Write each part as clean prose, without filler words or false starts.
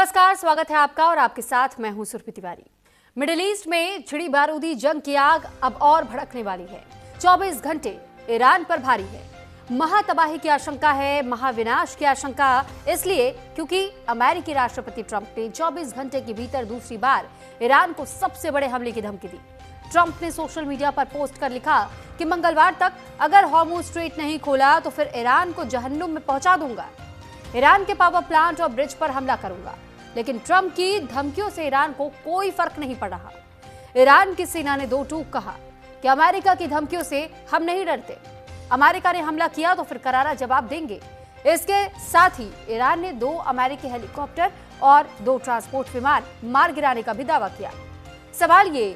नमस्कार, स्वागत है आपका और आपके साथ मैं हूं सुरभि तिवारी। मिडिल ईस्ट में छिड़ी बारूदी जंग की आग अब और भड़कने वाली है। 24 घंटे ईरान पर भारी है। महातबाही की आशंका है, महाविनाश की आशंका, इसलिए क्योंकि अमेरिकी राष्ट्रपति ट्रंप ने 24 घंटे के भीतर दूसरी बार ईरान को सबसे बड़े हमले की धमकी दी। ट्रंप ने सोशल मीडिया पर पोस्ट कर लिखा कि मंगलवार तक अगर हॉर्मुज़ स्ट्रेट नहीं खोला तो फिर ईरान को जहन्नुम में पहुंचा दूंगा। ईरान के पावर प्लांट और ब्रिज पर हमला करूंगा। लेकिन ट्रंप की धमकियों से ईरान को कोई फर्क नहीं पड़ रहा। ईरान की सेना ने दो टूक कहा कि अमेरिका की धमकियों से हम नहीं डरते। अमेरिका ने हमला किया तो फिर करारा जवाब देंगे। इसके साथ ही ईरान ने 2 अमेरिकी हेलीकॉप्टर और 2 ट्रांसपोर्ट विमान मार गिराने का भी दावा किया। सवाल ये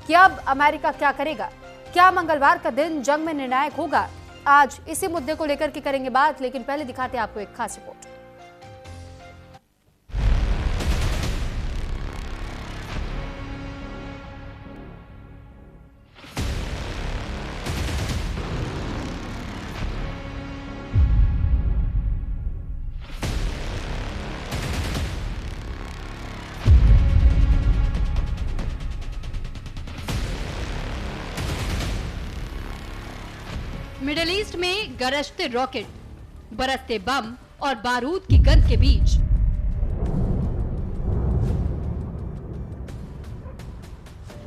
कि अब अमेरिका क्या करेगा? क्या मंगलवार का दिन जंग में निर्णायक होगा? आज इसी मुद्दे को लेकर के करेंगे बात, लेकिन पहले दिखाते हैं आपको एक खास रिपोर्ट। मिडिल ईस्ट में गरजते रॉकेट, बरसते बम और बारूद की गंध के बीच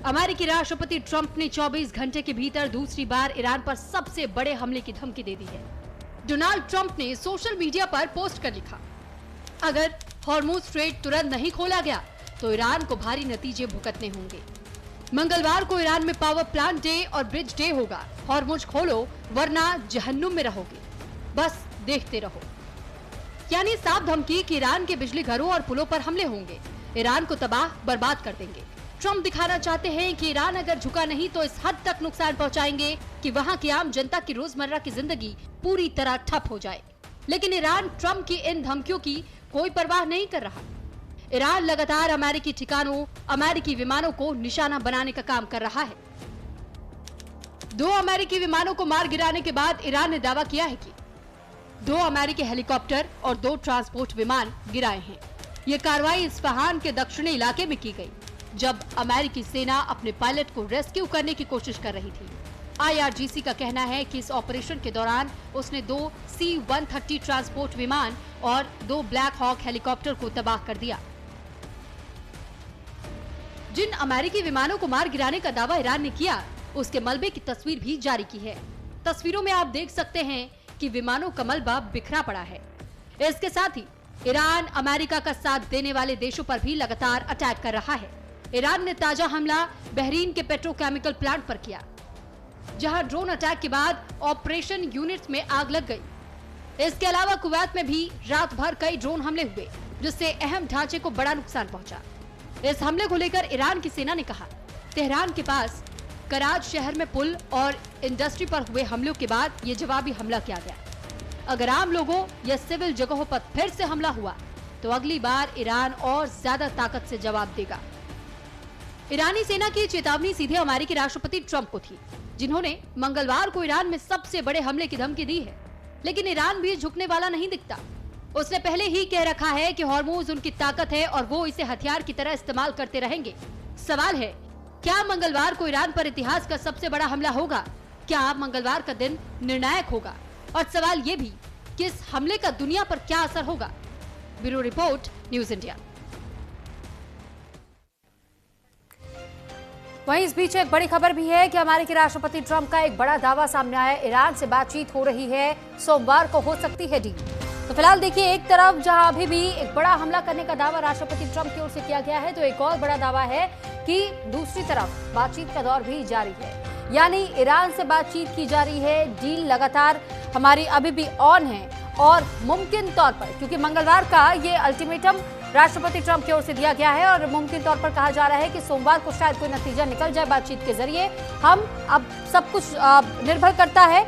अमेरिकी राष्ट्रपति ट्रंप ने 24 घंटे के भीतर दूसरी बार ईरान पर सबसे बड़े हमले की धमकी दे दी है। डोनाल्ड ट्रंप ने सोशल मीडिया पर पोस्ट कर लिखा, अगर हॉर्मुज़ स्ट्रेट तुरंत नहीं खोला गया तो ईरान को भारी नतीजे भुगतने होंगे। मंगलवार को ईरान में पावर प्लांट डे और ब्रिज डे होगा। हॉर्मुज़ खोलो वरना जहन्नुम में रहोगे, बस देखते रहो। यानी साफ धमकी कि ईरान के बिजली घरों और पुलों पर हमले होंगे, ईरान को तबाह बर्बाद कर देंगे। ट्रंप दिखाना चाहते हैं कि ईरान अगर झुका नहीं तो इस हद तक नुकसान पहुंचाएंगे कि वहां की आम जनता की रोजमर्रा की जिंदगी पूरी तरह ठप हो जाए। लेकिन ईरान ट्रंप की इन धमकियों की कोई परवाह नहीं कर रहा। ईरान लगातार अमेरिकी ठिकानों, अमेरिकी विमानों को निशाना बनाने का काम कर रहा है। 2 अमेरिकी विमानों को मार गिराने के बाद ईरान ने दावा किया है कि 2 अमेरिकी हेलीकॉप्टर और 2 ट्रांसपोर्ट विमान गिराए हैं। ये कार्रवाई इस्फहान के दक्षिणी इलाके में की गई, जब अमेरिकी सेना अपने पायलट को रेस्क्यू करने की कोशिश कर रही थी। IRGC का कहना है कि इस ऑपरेशन के दौरान उसने 2 C-130 ट्रांसपोर्ट विमान और 2 ब्लैक हॉक हेलीकॉप्टर को तबाह कर दिया। जिन अमेरिकी विमानों को मार गिराने का दावा ईरान ने किया, उसके मलबे की तस्वीर भी जारी की है। तस्वीरों में आप देख सकते हैं कि विमानों का मलबा बिखरा पड़ा है। इसके साथ ही ईरान अमेरिका का साथ देने वाले देशों पर भी लगातार अटैक कर रहा है। ईरान ने ताजा हमला बहरीन के पेट्रोकेमिकल प्लांट पर किया, जहां ड्रोन अटैक के बाद ऑपरेशन यूनिट्स में आग लग गई। इसके अलावा कुवैत में भी रात भर कई ड्रोन हमले हुए, जिससे अहम ढांचे को बड़ा नुकसान पहुंचा। इस हमले को लेकर ईरान की सेना ने कहा, तेहरान के पास कराज शहर में पुल और इंडस्ट्री पर हुए हमलों के बाद ये जवाबी हमला किया गया। अगर आम लोगों या सिविल जगहों पर फिर से हमला हुआ तो अगली बार ईरान और ज्यादा ताकत से जवाब देगा। ईरानी सेना की चेतावनी सीधे अमेरिकी राष्ट्रपति ट्रंप को थी, जिन्होंने मंगलवार को ईरान में सबसे बड़े हमले की धमकी दी है। लेकिन ईरान भी झुकने वाला नहीं दिखता। उसने पहले ही कह रखा है कि हॉर्मुज़ उनकी ताकत है और वो इसे हथियार की तरह इस्तेमाल करते रहेंगे। सवाल है, क्या मंगलवार को ईरान पर इतिहास का सबसे बड़ा हमला होगा? क्या मंगलवार का दिन निर्णायक होगा? और सवाल ये भी कि इस हमले का दुनिया पर क्या असर होगा? Bureau report, news India. वहीं इस बीच एक बड़ी खबर भी है कि अमेरिकी राष्ट्रपति ट्रंप का एक बड़ा दावा सामने आया है। ईरान से बातचीत हो रही है, सोमवार को हो सकती है डील। तो फिलहाल देखिए, एक तरफ जहां अभी भी एक बड़ा हमला करने का दावा राष्ट्रपति ट्रंप की ओर से किया गया है, तो एक और बड़ा दावा है कि दूसरी तरफ बातचीत का दौर भी जारी है। यानी ईरान से बातचीत की जा रही है, डील लगातार हमारी अभी भी ऑन है और मुमकिन तौर पर, क्योंकि मंगलवार का ये अल्टीमेटम राष्ट्रपति ट्रंप की ओर से दिया गया है और मुमकिन तौर पर कहा जा रहा है कि सोमवार को शायद कोई नतीजा निकल जाए बातचीत के जरिए। हम अब सब कुछ निर्भर करता है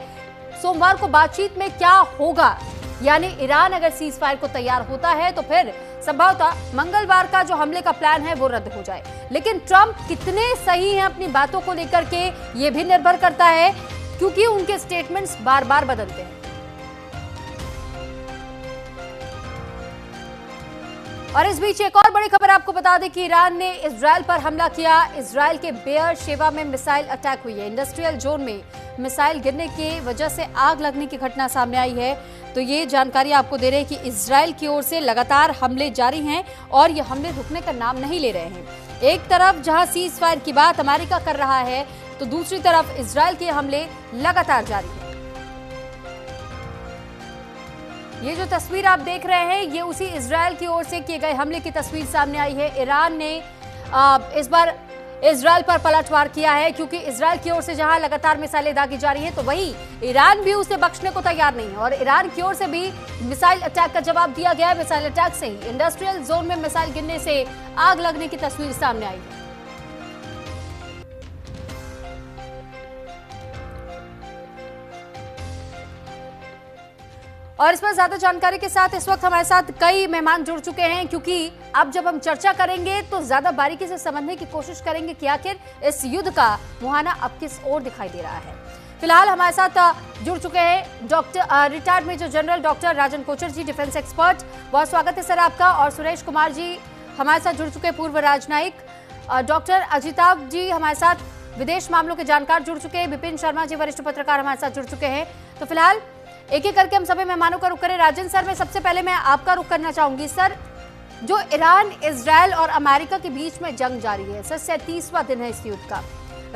सोमवार को बातचीत में क्या होगा। यानी ईरान अगर सीज फायर को तैयार होता है तो फिर संभवतः मंगलवार का जो हमले का प्लान है वो रद्द हो जाए। लेकिन ट्रंप कितने सही हैं अपनी बातों को लेकर के ये भी निर्भर करता है, क्योंकि उनके स्टेटमेंट्स बार बार बदलते हैं। और इस बीच एक और बड़ी खबर आपको बता दें कि ईरान ने इजरायल पर हमला किया। इजरायल के बेयर शेवा में मिसाइल अटैक हुई है। इंडस्ट्रियल जोन में मिसाइल गिरने की वजह से आग लगने की घटना सामने आई है। तो ये जानकारी आपको दे रहे हैं कि इजरायल की ओर से लगातार हमले जारी हैं और ये हमले रुकने का नाम नहीं ले रहे हैं। एक तरफ जहां सीज फायर की बात अमेरिका कर रहा है, तो दूसरी तरफ इजरायल के हमले लगातार जारी हैं। ये जो तस्वीर आप देख रहे हैं, ये उसी इजरायल की ओर से किए गए हमले की तस्वीर सामने आई है। ईरान ने इस बार इजरायल पर पलटवार किया है, क्योंकि इजरायल की ओर से जहां लगातार मिसाइलें दागी जा रही हैं, तो वहीं ईरान भी उसे बख्शने को तैयार नहीं है और ईरान की ओर से भी मिसाइल अटैक का जवाब दिया गया है। मिसाइल अटैक से ही इंडस्ट्रियल जोन में मिसाइल गिरने से आग लगने की तस्वीर सामने आई है। और इस पर ज्यादा जानकारी के साथ इस वक्त हमारे साथ कई मेहमान जुड़ चुके हैं, क्योंकि अब जब हम चर्चा करेंगे तो ज्यादा बारीकी से समझने की कोशिश करेंगे कि आखिर इस युद्ध का मुहाना अब किस ओर दिखाई दे रहा है। फिलहाल हमारे साथ जुड़ चुके हैं doctor retired major general doctor Rajan Kochar ji, defence expert. बहुत स्वागत है सर आपका। और सुरेश कुमार जी हमारे साथ जुड़ चुके हैं, पूर्व राजनयिक। डॉक्टर अजिताभ जी हमारे साथ विदेश मामलों के जानकार जुड़ चुके हैं। विपिन शर्मा जी वरिष्ठ पत्रकार हमारे साथ जुड़ चुके हैं। तो फिलहाल एक एक करके हम सभी मेहमानों का रुख करें। राजन सर, मैं सबसे पहले मैं आपका रुख करना चाहूंगी। सर, जो ईरान, इजरायल और अमेरिका के बीच में जंग जारी है, सर 37वां दिन है इस युद्ध का।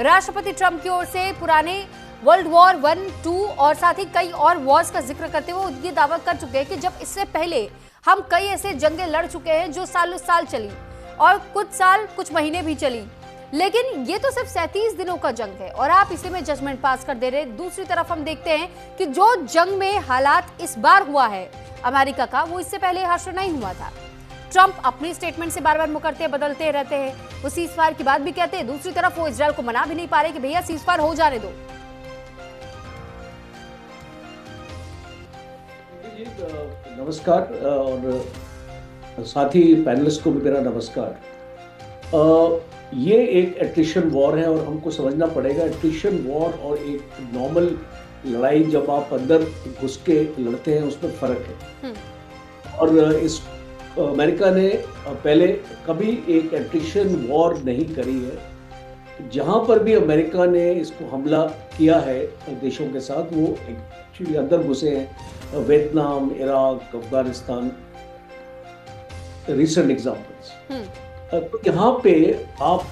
राष्ट्रपति ट्रंप की ओर से पुराने वर्ल्ड वॉर 1, 2 और साथ ही कई और वॉर्स का जिक्र करते हुए ये दावा कर चुके हैं कि जब इससे पहले हम कई ऐसे जंगें लड़ चुके हैं जो सालों साल चली और कुछ महीने भी चली, लेकिन ये तो सिर्फ 37 दिनों का जंग है और आप इसी में जजमेंट पास कर दे रहे हैं। दूसरी तरफ हम देखते हैं कि जो जंग में हालात इस बार हुआ है अमेरिका का, वो इससे पहले हासिल नहीं हुआ था। ट्रंप अपनी स्टेटमेंट से बार बार मुकरते बदलते रहते हैं। वो सीज फायर की बात भी कहते हैं, दूसरी तरफ वो इजरायल को मना भी नहीं पा रहे कि भैया सीज फायर हो जाने दो। नमस्कार और साथी पैनलिस्ट को भी मेरा नमस्कार। ये एक एट्रिशन वॉर है और हमको समझना पड़ेगा एट्रिशन वॉर और एक नॉर्मल लड़ाई जब आप अंदर घुस के लड़ते हैं उसमें फर्क है। और इस अमेरिका ने पहले कभी एक एट्रिशन वॉर नहीं करी है। जहां पर भी अमेरिका ने इसको हमला किया है देशों के साथ, वो एक्चुअली अंदर घुसे हैं। Vietnam, Iraq, Afghanistan, recent examples. तो यहाँ पे आप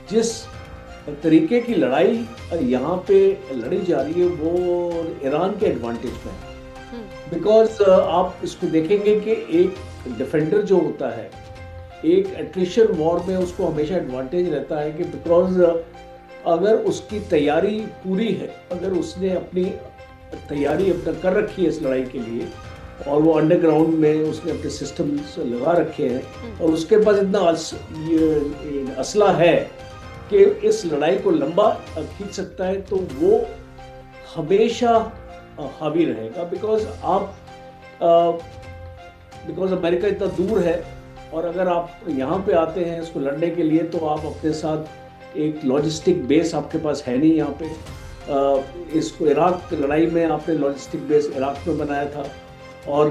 जिस तरीके की लड़ाई यहाँ पे लड़ी जा रही है वो ईरान के एडवांटेज में है। बिकॉज आप इसको देखेंगे कि एक डिफेंडर जो होता है एक एट्रिशन वॉर में उसको हमेशा एडवांटेज रहता है कि बिकॉज अगर उसकी तैयारी पूरी है, अगर उसने अपनी तैयारी अपना कर रखी है इस लड़ाई के लिए और वो अंडरग्राउंड में उसने अपने सिस्टम्स लगा रखे हैं और उसके पास इतना असला है कि इस लड़ाई को लंबा खींच सकता है, तो वो हमेशा हावी रहेगा। बिकॉज अमेरिका इतना दूर है और अगर आप यहाँ पे आते हैं इसको लड़ने के लिए तो आप अपने साथ एक लॉजिस्टिक बेस आपके पास है नहीं यहाँ पे। इसको इराक लड़ाई में आपने लॉजिस्टिक बेस इराक में बनाया था और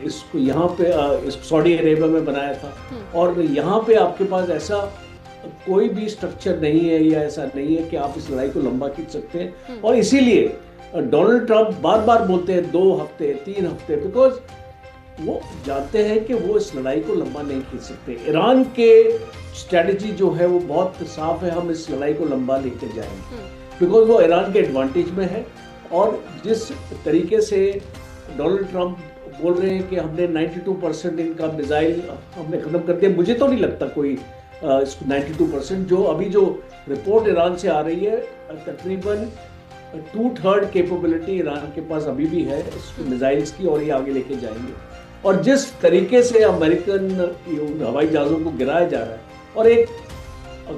इसको यहाँ पे इसको सऊदी अरेबिया में बनाया था और यहाँ पे आपके पास ऐसा कोई भी स्ट्रक्चर नहीं है या ऐसा नहीं है कि आप इस लड़ाई को लंबा खींच सकते हैं। और इसीलिए डोनाल्ड ट्रंप बार बार बोलते हैं 2 हफ्ते 3 हफ्ते, बिकॉज वो जानते हैं कि वो इस लड़ाई को लंबा नहीं खींच सकते। ईरान के स्ट्रेटजी जो है वो बहुत साफ है, हम इस लड़ाई को लंबा लेके जाएंगे बिकॉज वो ईरान के एडवांटेज में है। और जिस तरीके से डोनाल्ड ट्रंप बोल रहे हैं कि हमने 92% इनका मिसाइल हमने खत्म कर दिया, मुझे तो नहीं लगता कोई इसको 92%। जो अभी जो रिपोर्ट ईरान से आ रही है तकरीबन 2/3 कैपेबिलिटी ईरान के पास अभी भी है मिसाइल्स की और ये आगे लेके जाएंगे। और जिस तरीके से अमेरिकन हवाई जहाज़ों को गिराया जा रहा है, और एक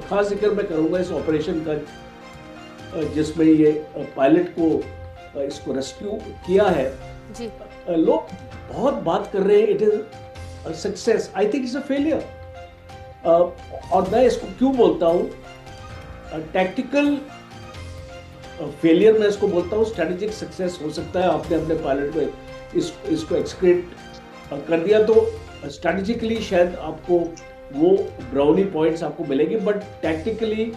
खास जिक्र मैं करूँगा इस ऑपरेशन का जिसमें ये पायलट को इसको रेस्क्यू किया है जी। लोग बहुत बात कर रहे हैं it is success, I think it's a failure. और मैं इसको क्यों बोलता हूँ टैक्टिकल फेलियर, मैं इसको बोलता हूँ स्ट्रेटेजिक सक्सेस हो सकता है। आपने अपने पायलट को इसको एक्सक्रीट कर दिया तो स्ट्रेटेजिकली शायद आपको वो ब्राउनी पॉइंट्स आपको मिलेंगे, बट टैक्टिकली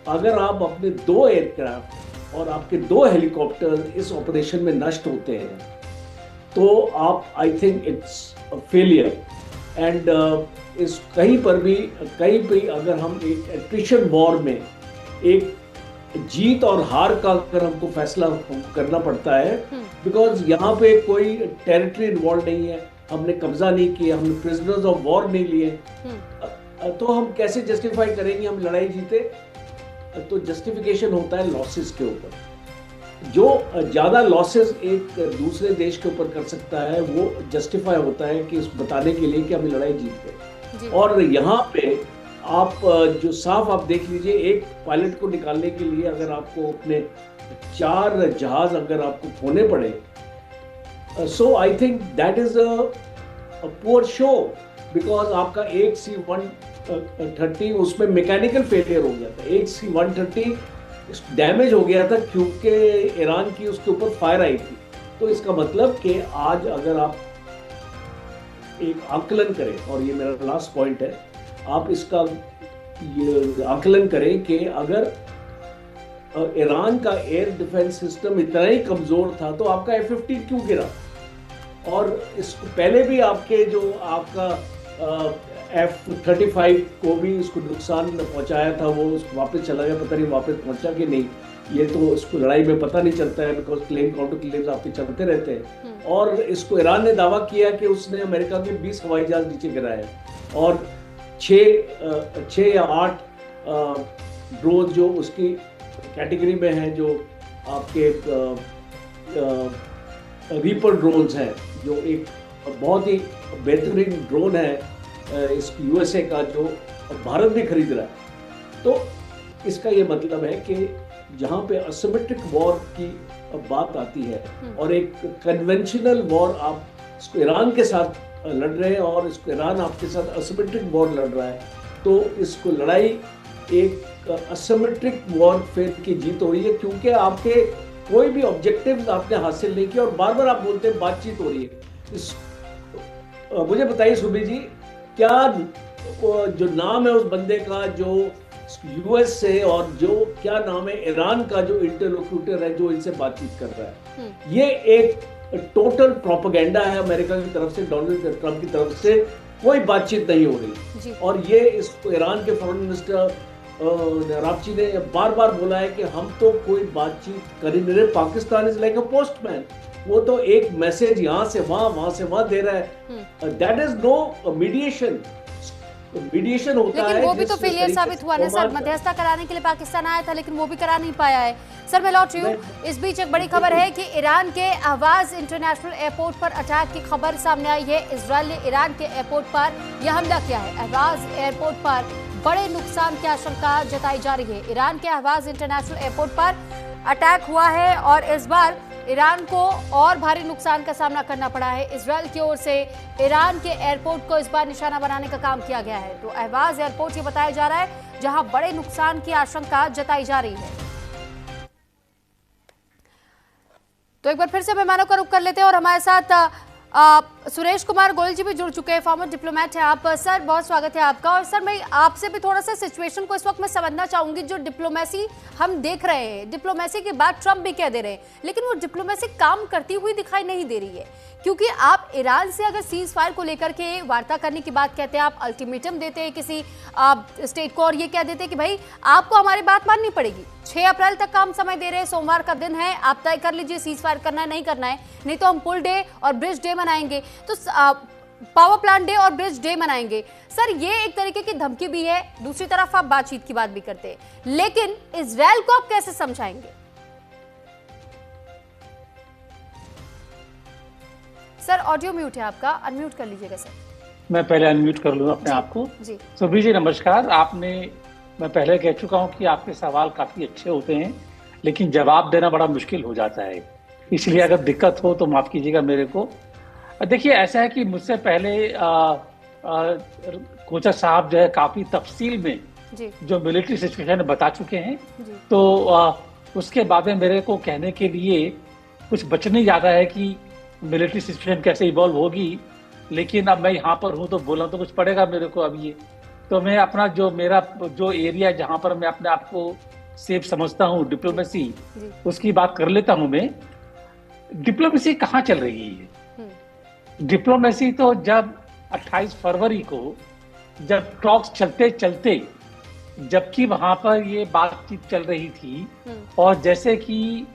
अगर आप अपने 2 एयरक्राफ्ट और आपके 2 हेलीकॉप्टर इस ऑपरेशन में नष्ट होते हैं तो आप, I think it's failure. And इस कहीं पे अगर हम एक एट्रिशन वॉर में एक जीत और हार का अगर हमको फैसला करना पड़ता है, बिकॉज यहाँ पे कोई टेरिटरी इन्वॉल्व नहीं है, हमने कब्जा नहीं किया, हमने प्रिजनर्स ऑफ वॉर नहीं लिए, तो हम कैसे जस्टिफाई करेंगे हम लड़ाई जीते? तो जस्टिफिकेशन होता है लॉसेस के ऊपर। जो ज्यादा लॉसेस एक दूसरे देश के ऊपर कर सकता है वो जस्टिफाई होता है कि इस बताने के लिए कि हम लड़ाई जीत गए। और यहाँ पे आप जो साफ आप देख लीजिए, एक पायलट को निकालने के लिए अगर आपको अपने 4 जहाज अगर आपको खोने पड़े, so I think that is a poor show, because आपका एक C-130 उसमें मैकेनिकल फेलियर हो गया था, एक C-130 डैमेज हो गया था क्योंकि ईरान की उसके ऊपर फायर आई थी। तो इसका मतलब कि आज अगर आप एक आकलन करें, और ये मेरा लास्ट पॉइंट है, आप इसका ये आकलन करें कि अगर ईरान का एयर डिफेंस सिस्टम इतना ही कमजोर था तो आपका F-15 क्यों गिरा? और इसको पहले भी आपके जो आपका F-35 को भी उसको नुकसान पहुंचाया था, वो उसको वापस चला गया, पता नहीं वापस पहुंचा कि नहीं, ये तो इसको लड़ाई में पता नहीं चलता है, बिकॉज क्लेम काउंटर क्लेम्स आपके चलते रहते हैं। और इसको ईरान ने दावा किया कि उसने अमेरिका के 20 हवाई जहाज नीचे गिराए और 6 या 8 ड्रोन जो उसकी कैटेगरी में हैं, जो आपके रीपर ड्रोन्स हैं, जो एक बहुत ही बेहतरीन ड्रोन है इस USA का, जो भारत भी खरीद रहा है। तो इसका ये मतलब है कि जहाँ पे असिमेट्रिक वॉर की बात आती है और एक कन्वेंशनल वॉर आप इसको ईरान के साथ लड़ रहे हैं और इसको ईरान आपके साथ असिमेट्रिक वॉर लड़ रहा है, तो इसको लड़ाई एक असिमेट्रिक वॉरफेयर की जीत हो रही है, क्योंकि आपके कोई भी ऑब्जेक्टिव्स आपने हासिल नहीं किया। और बार बार आप बोलते हैं बातचीत हो रही है। मुझे बताइए सुबी जी, क्या जो नाम है उस बंदे का जो US से, और जो क्या नाम है ईरान का जो इंटरलोक्यूटर है जो इनसे बातचीत कर रहा है, ये एक टोटल प्रोपेगेंडा है अमेरिका की तरफ से, डोनाल्ड ट्रंप की तरफ से कोई बातचीत नहीं हो रही। और ये इसको ईरान के फॉरेन मिनिस्टर राबची ने बार बार बोला है कि हम तो कोई बातचीत कर ही नहीं रहे, Pakistan is like a postman, वो तो एक मैसेज यहाँ से वहां से वहां दे रहा है। That is no mediation. Mediation होता है, लेकिन वो भी तो फेलियर साबित हुआ ना सर। मध्यस्थता कराने के लिए पाकिस्तान आया था, लेकिन वो भी करा नहीं पाया है। सर मैं लौट रही हूँ, इस बीच एक बड़ी खबर है कि ईरान के अहवाज इंटरनेशनल एयरपोर्ट पर अटैक की खबर सामने आई है। इजरायल ने ईरान के एयरपोर्ट पर यह हमला किया है। अहवाज एयरपोर्ट पर बड़े नुकसान की आशंका जताई जा रही है। ईरान के अहवाज इंटरनेशनल एयरपोर्ट पर अटैक हुआ है और इस बार ईरान को और भारी नुकसान का सामना करना पड़ा है। इजरायल की ओर से ईरान के एयरपोर्ट को इस बार निशाना बनाने का काम किया गया है। तो अहवाज एयरपोर्ट ये बताया जा रहा है जहां बड़े नुकसान की आशंका जताई जा रही है। तो एक बार फिर से मेहमानों का रुख कर लेते हैं और हमारे साथ सुरेश कुमार गोयल जी भी जुड़ चुके हैं, फॉर्मर डिप्लोमेट हैं आप। सर बहुत स्वागत है आपका। और सर मैं आपसे भी थोड़ा सा सिचुएशन को इस वक्त मैं समझना चाहूंगी। जो डिप्लोमेसी हम देख रहे हैं, डिप्लोमेसी के बाद ट्रंप भी कह दे रहे हैं, लेकिन वो डिप्लोमेसी काम करती हुई दिखाई नहीं दे रही है, क्योंकि आप ईरान से अगर सीज फायर को लेकर के वार्ता करने की बात कहते हैं, आप अल्टीमेटम देते हैं किसी स्टेट को और ये कह देते हैं कि भाई आपको हमारी बात माननी पड़ेगी। 6 अप्रैल तक का हम समय दे रहे हैं, सोमवार का दिन है, आप तय कर लीजिए सीज फायर करना है नहीं करना है, नहीं तो हम पुल डे और ब्रिज डे मनाएंगे, तो पावर प्लांट डे और ब्रिज डे मनाएंगे। सर ये एक तरीके की धमकी भी है, दूसरी तरफ आप बातचीत की बात भी करते हैं, लेकिन इजराइल को आप कैसे समझाएंगे? सर ऑडियो म्यूट है आपका, अनम्यूट कर लीजिएगा सर। मैं पहले अनम्यूट कर लूँ अपने आप को। सुबी जी नमस्कार। मैं पहले कह चुका हूँ कि आपके सवाल काफी अच्छे होते हैं, लेकिन जवाब देना बड़ा मुश्किल हो जाता है, इसलिए अगर दिक्कत हो तो माफ कीजिएगा मेरे को। देखिए ऐसा है कि मुझसे पहले कोचर साहब जो है काफी तफसील में जो मिलिट्री सिचुएशन बता चुके हैं, तो उसके बाद में मेरे को कहने के लिए कुछ बच नहीं जाता है कि मिलिट्री सिचुएशन कैसे इवॉल्व होगी। लेकिन अब मैं यहाँ पर हूँ तो बोलना तो कुछ पड़ेगा मेरे को अब ये। तो मैं अपना जो एरिया जहाँ पर मैं अपने आप को सेफ समझता हूँ, डिप्लोमेसी, उसकी बात कर लेता हूँ मैं। डिप्लोमेसी कहाँ चल रही है? डिप्लोमेसी तो जब 28 फरवरी को जब टॉक्स चलते चलते, जबकि वहां पर ये बातचीत चल रही थी, और जैसे कि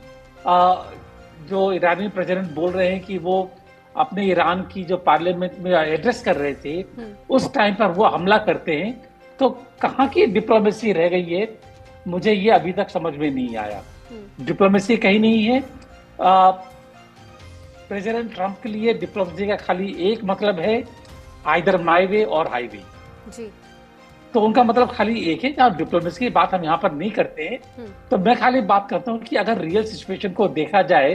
जो ईरानी प्रेसिडेंट बोल रहे हैं कि वो अपने ईरान की जो पार्लियामेंट में एड्रेस कर रहे थे, उस टाइम पर वो हमला करते हैं, तो कहाँ की डिप्लोमेसी रह गई है? मुझे ये अभी तक समझ में नहीं आया। डिप्लोमेसी कहीं नहीं है। प्रेसिडेंट ट्रंप के लिए डिप्लोमेसी का खाली एक मतलब है, आइदर माय वे और हाईवे। जी। तो उनका मतलब खाली एक है। जब डिप्लोमेसी की बात हम यहाँ पर नहीं करते हैं, तो मैं खाली बात करता हूँ कि अगर रियल सिचुएशन को देखा जाए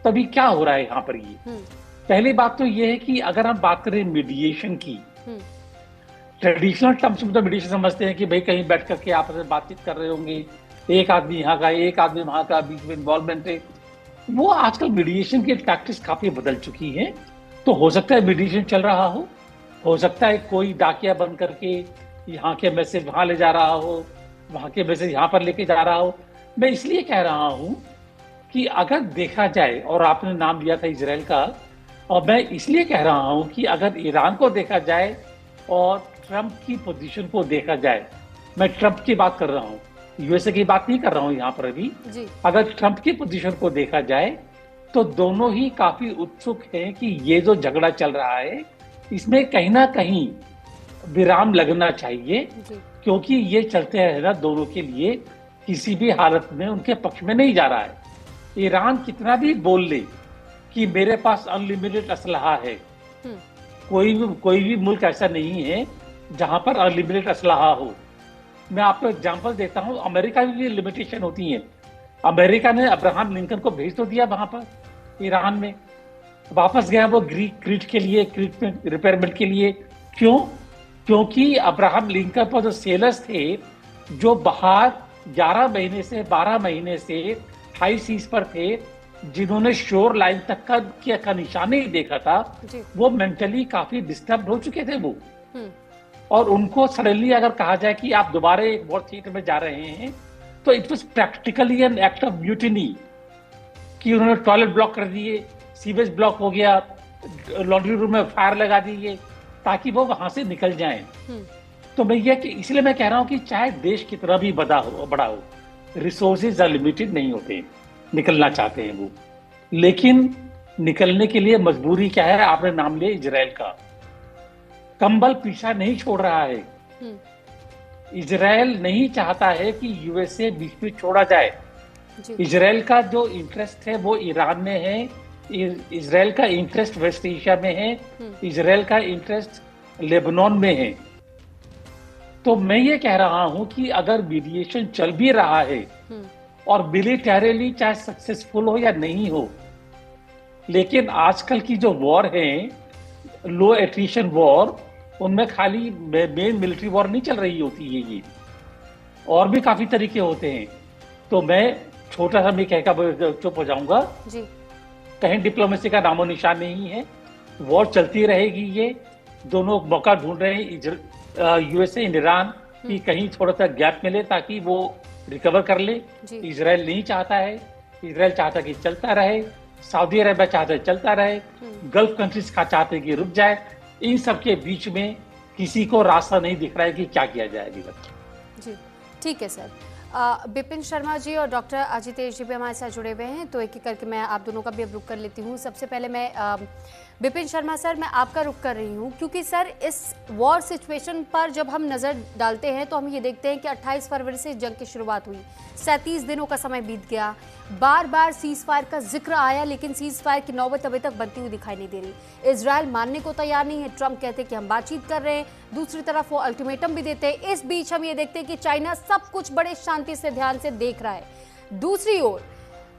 तभी क्या हो रहा है यहाँ पर। ये पहली बात तो ये है कि अगर हम बात करें मीडिएशन की, ट्रेडिशनल टर्म्स में तो मीडिएशन समझते हैं कि भाई कहीं बैठ करके आपस में बातचीत कर रहे होंगे, एक आदमी यहाँ का एक आदमी वहां का, बीच में इन्वॉल्वमेंट है। वो आजकल मीडिएशन की प्रैक्टिस काफी बदल चुकी है। तो हो सकता है मीडिएशन चल रहा हो सकता है कोई डाकिया बन करके यहाँ के मैसेज वहां ले जा रहा हो, वहां के मैसेज यहाँ पर लेके जा रहा हो। मैं इसलिए कह रहा हूं कि अगर देखा जाए, और आपने नाम लिया था इजराइल का, और मैं इसलिए कह रहा हूं कि अगर ईरान को देखा जाए और ट्रंप की पोजीशन को देखा जाए, मैं ट्रंप की बात कर रहा हूं, यूएसए की बात नहीं कर रहा हूं यहाँ पर अभी। अगर ट्रंप की पोजीशन को देखा जाए तो दोनों ही काफी उत्सुक हैं कि ये जो झगड़ा चल रहा है इसमें कहीं ना कहीं विराम लगना चाहिए, क्योंकि ये चलते रहना दोनों के लिए किसी भी हालत में उनके पक्ष में नहीं जा रहा है। ईरान कितना भी बोल ले कि मेरे पास अनलिमिटेड असलहा है, कोई भी मुल्क ऐसा नहीं है जहां पर अनलिमिटेड असलहा हो। मैं आपको एग्जांपल देता हूं, अमेरिका की भी लिमिटेशन होती है। अमेरिका ने अब्राहम लिंकन को भेज तो दिया वहां पर ईरान में, वापस गया वो क्रीट के लिए, क्रीट में रिपेयरमेंट के लिए। क्यों? क्योंकि अब्राहम लिंकन पर जो सेलर्स थे जो बाहर 11 महीने से 12 महीने से हाई सीज पर थे, जिन्होंने शोर लाइन तक का निशान ही देखा था, वो मेंटली काफी डिस्टर्ब हो चुके थे वो। और उनको सडनली अगर कहा जाए कि आप दोबारा एक वॉर थिएटर में जा रहे हैं, तो it was practically an act of mutiny, कि उन्होंने टॉयलेट ब्लॉक कर दिए, सीवेज ब्लॉक हो गया, लॉन्ड्री रूम में फायर लगा दिए ताकि वो वहां से निकल जाएं। तो मैं इसलिए मैं कह रहा हूं कि चाहे देश कितना भी बड़ा हो, रिसोर्सेज अनलिमिटेड नहीं होते, निकलना चाहते हैं वो, लेकिन निकलने के लिए मजबूरी क्या है? आपने नाम लिया इजराइल का। कंबल पीछा नहीं छोड़ रहा है। इजराइल नहीं चाहता है कि यूएसए बीच में छोड़ा जाए। इजराइल का जो इंटरेस्ट है वो ईरान में है, इजराइल का इंटरेस्ट वेस्ट एशिया में है, इजराइल का इंटरेस्ट लेबनान में है। तो मैं ये कह रहा हूं कि अगर मीडिएशन चल भी रहा है और मिलिटरीली चाहे सक्सेसफुल हो या नहीं हो, लेकिन आजकल की जो वॉर है, लो एट्रिशन वॉर, उनमें खाली मेन मिलिट्री वॉर नहीं चल रही होती है, ये और भी काफी तरीके होते हैं। तो मैं छोटा सा मैं कहकर चुप हो जाऊंगा। कहीं डिप्लोमेसी का नामो निशान नहीं है, वॉर चलती रहेगी। ये दोनों मौका ढूंढ रहे हैं, यूएसए ईरान, कि कहीं थोड़ा सा गैप मिले ताकि वो रिकवर कर ले। इजराइल नहीं चाहता है, इजराइल चाहता है कि चलता रहे, सऊदी अरेबिया चाहता है चलता रहे, गल्फ कंट्रीज का चाहते हैं कि रुक जाए। इन सब के बीच में किसी को रास्ता नहीं दिख रहा है कि क्या किया जाए। जी ठीक है सर। विपिन शर्मा जी और डॉक्टर अजितेश जी भी हमारे साथ जुड़े हुए हैं, तो एक एक करके मैं आप दोनों का भी अब रुख कर लेती हूँ। सबसे पहले मैं विपिन शर्मा सर, मैं आपका रुख कर रही हूँ, क्योंकि सर इस वॉर सिचुएशन पर जब हम नज़र डालते हैं तो हम ये देखते हैं कि 28 फरवरी से जंग की शुरुआत हुई, 37 दिनों का समय बीत गया, बार बार सीज फायर का जिक्र आया, लेकिन सीज फायर की नौबत अभी तक बनती हुई दिखाई नहीं दे रही। इजराइल मानने को तैयार नहीं है, ट्रंप कहते हैं कि हम बातचीत कर रहे हैं, दूसरी तरफ वो अल्टीमेटम भी देते हैं। इस बीच हम ये देखते हैं कि चाइना सब कुछ बड़े शांति से ध्यान से देख रहा है। दूसरी ओर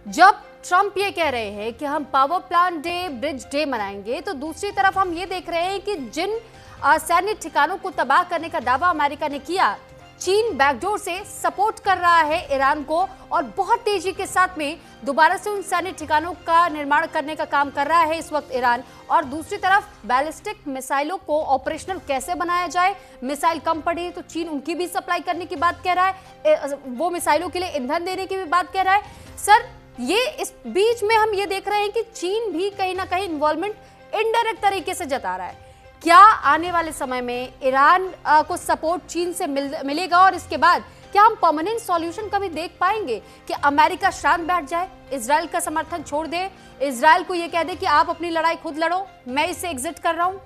जब ट्रंप ये कह रहे हैं कि हम power plant day, bridge day मनाएंगे, तो दूसरी तरफ हम ये देख रहे हैं कि जिन सैन्य ठिकानों को तबाह करने का दावा अमेरिका ने किया, चीन बैकडोर से सपोर्ट कर रहा है ईरान को और बहुत तेजी के साथ में दोबारा से उन सैन्य ठिकानों का निर्माण करने का काम कर रहा है इस वक्त ईरान। और दूसरी तरफ बैलिस्टिक मिसाइलों को ऑपरेशनल कैसे बनाया जाए, मिसाइल कम पड़े तो चीन उनकी भी सप्लाई करने की बात कह रहा है, वो मिसाइलों के लिए ईंधन देने की भी बात कह रहा है। सर, ये इस बीच में हम ये देख रहे हैं कि चीन भी कहीं ना कहीं इन्वॉल्वमेंट इनडायरेक्ट तरीके से जता रहा है। क्या आने वाले समय में ईरान को सपोर्ट चीन से मिलेगा और इसके बाद क्या हम परमानेंट सॉल्यूशन कभी देख पाएंगे कि अमेरिका शांत बैठ जाए, इजराइल का समर्थन छोड़ दे, इजराइल को यह कह दे कि आप अपनी लड़ाई खुद लड़ो, मैं इससे एग्जिट कर रहा हूं?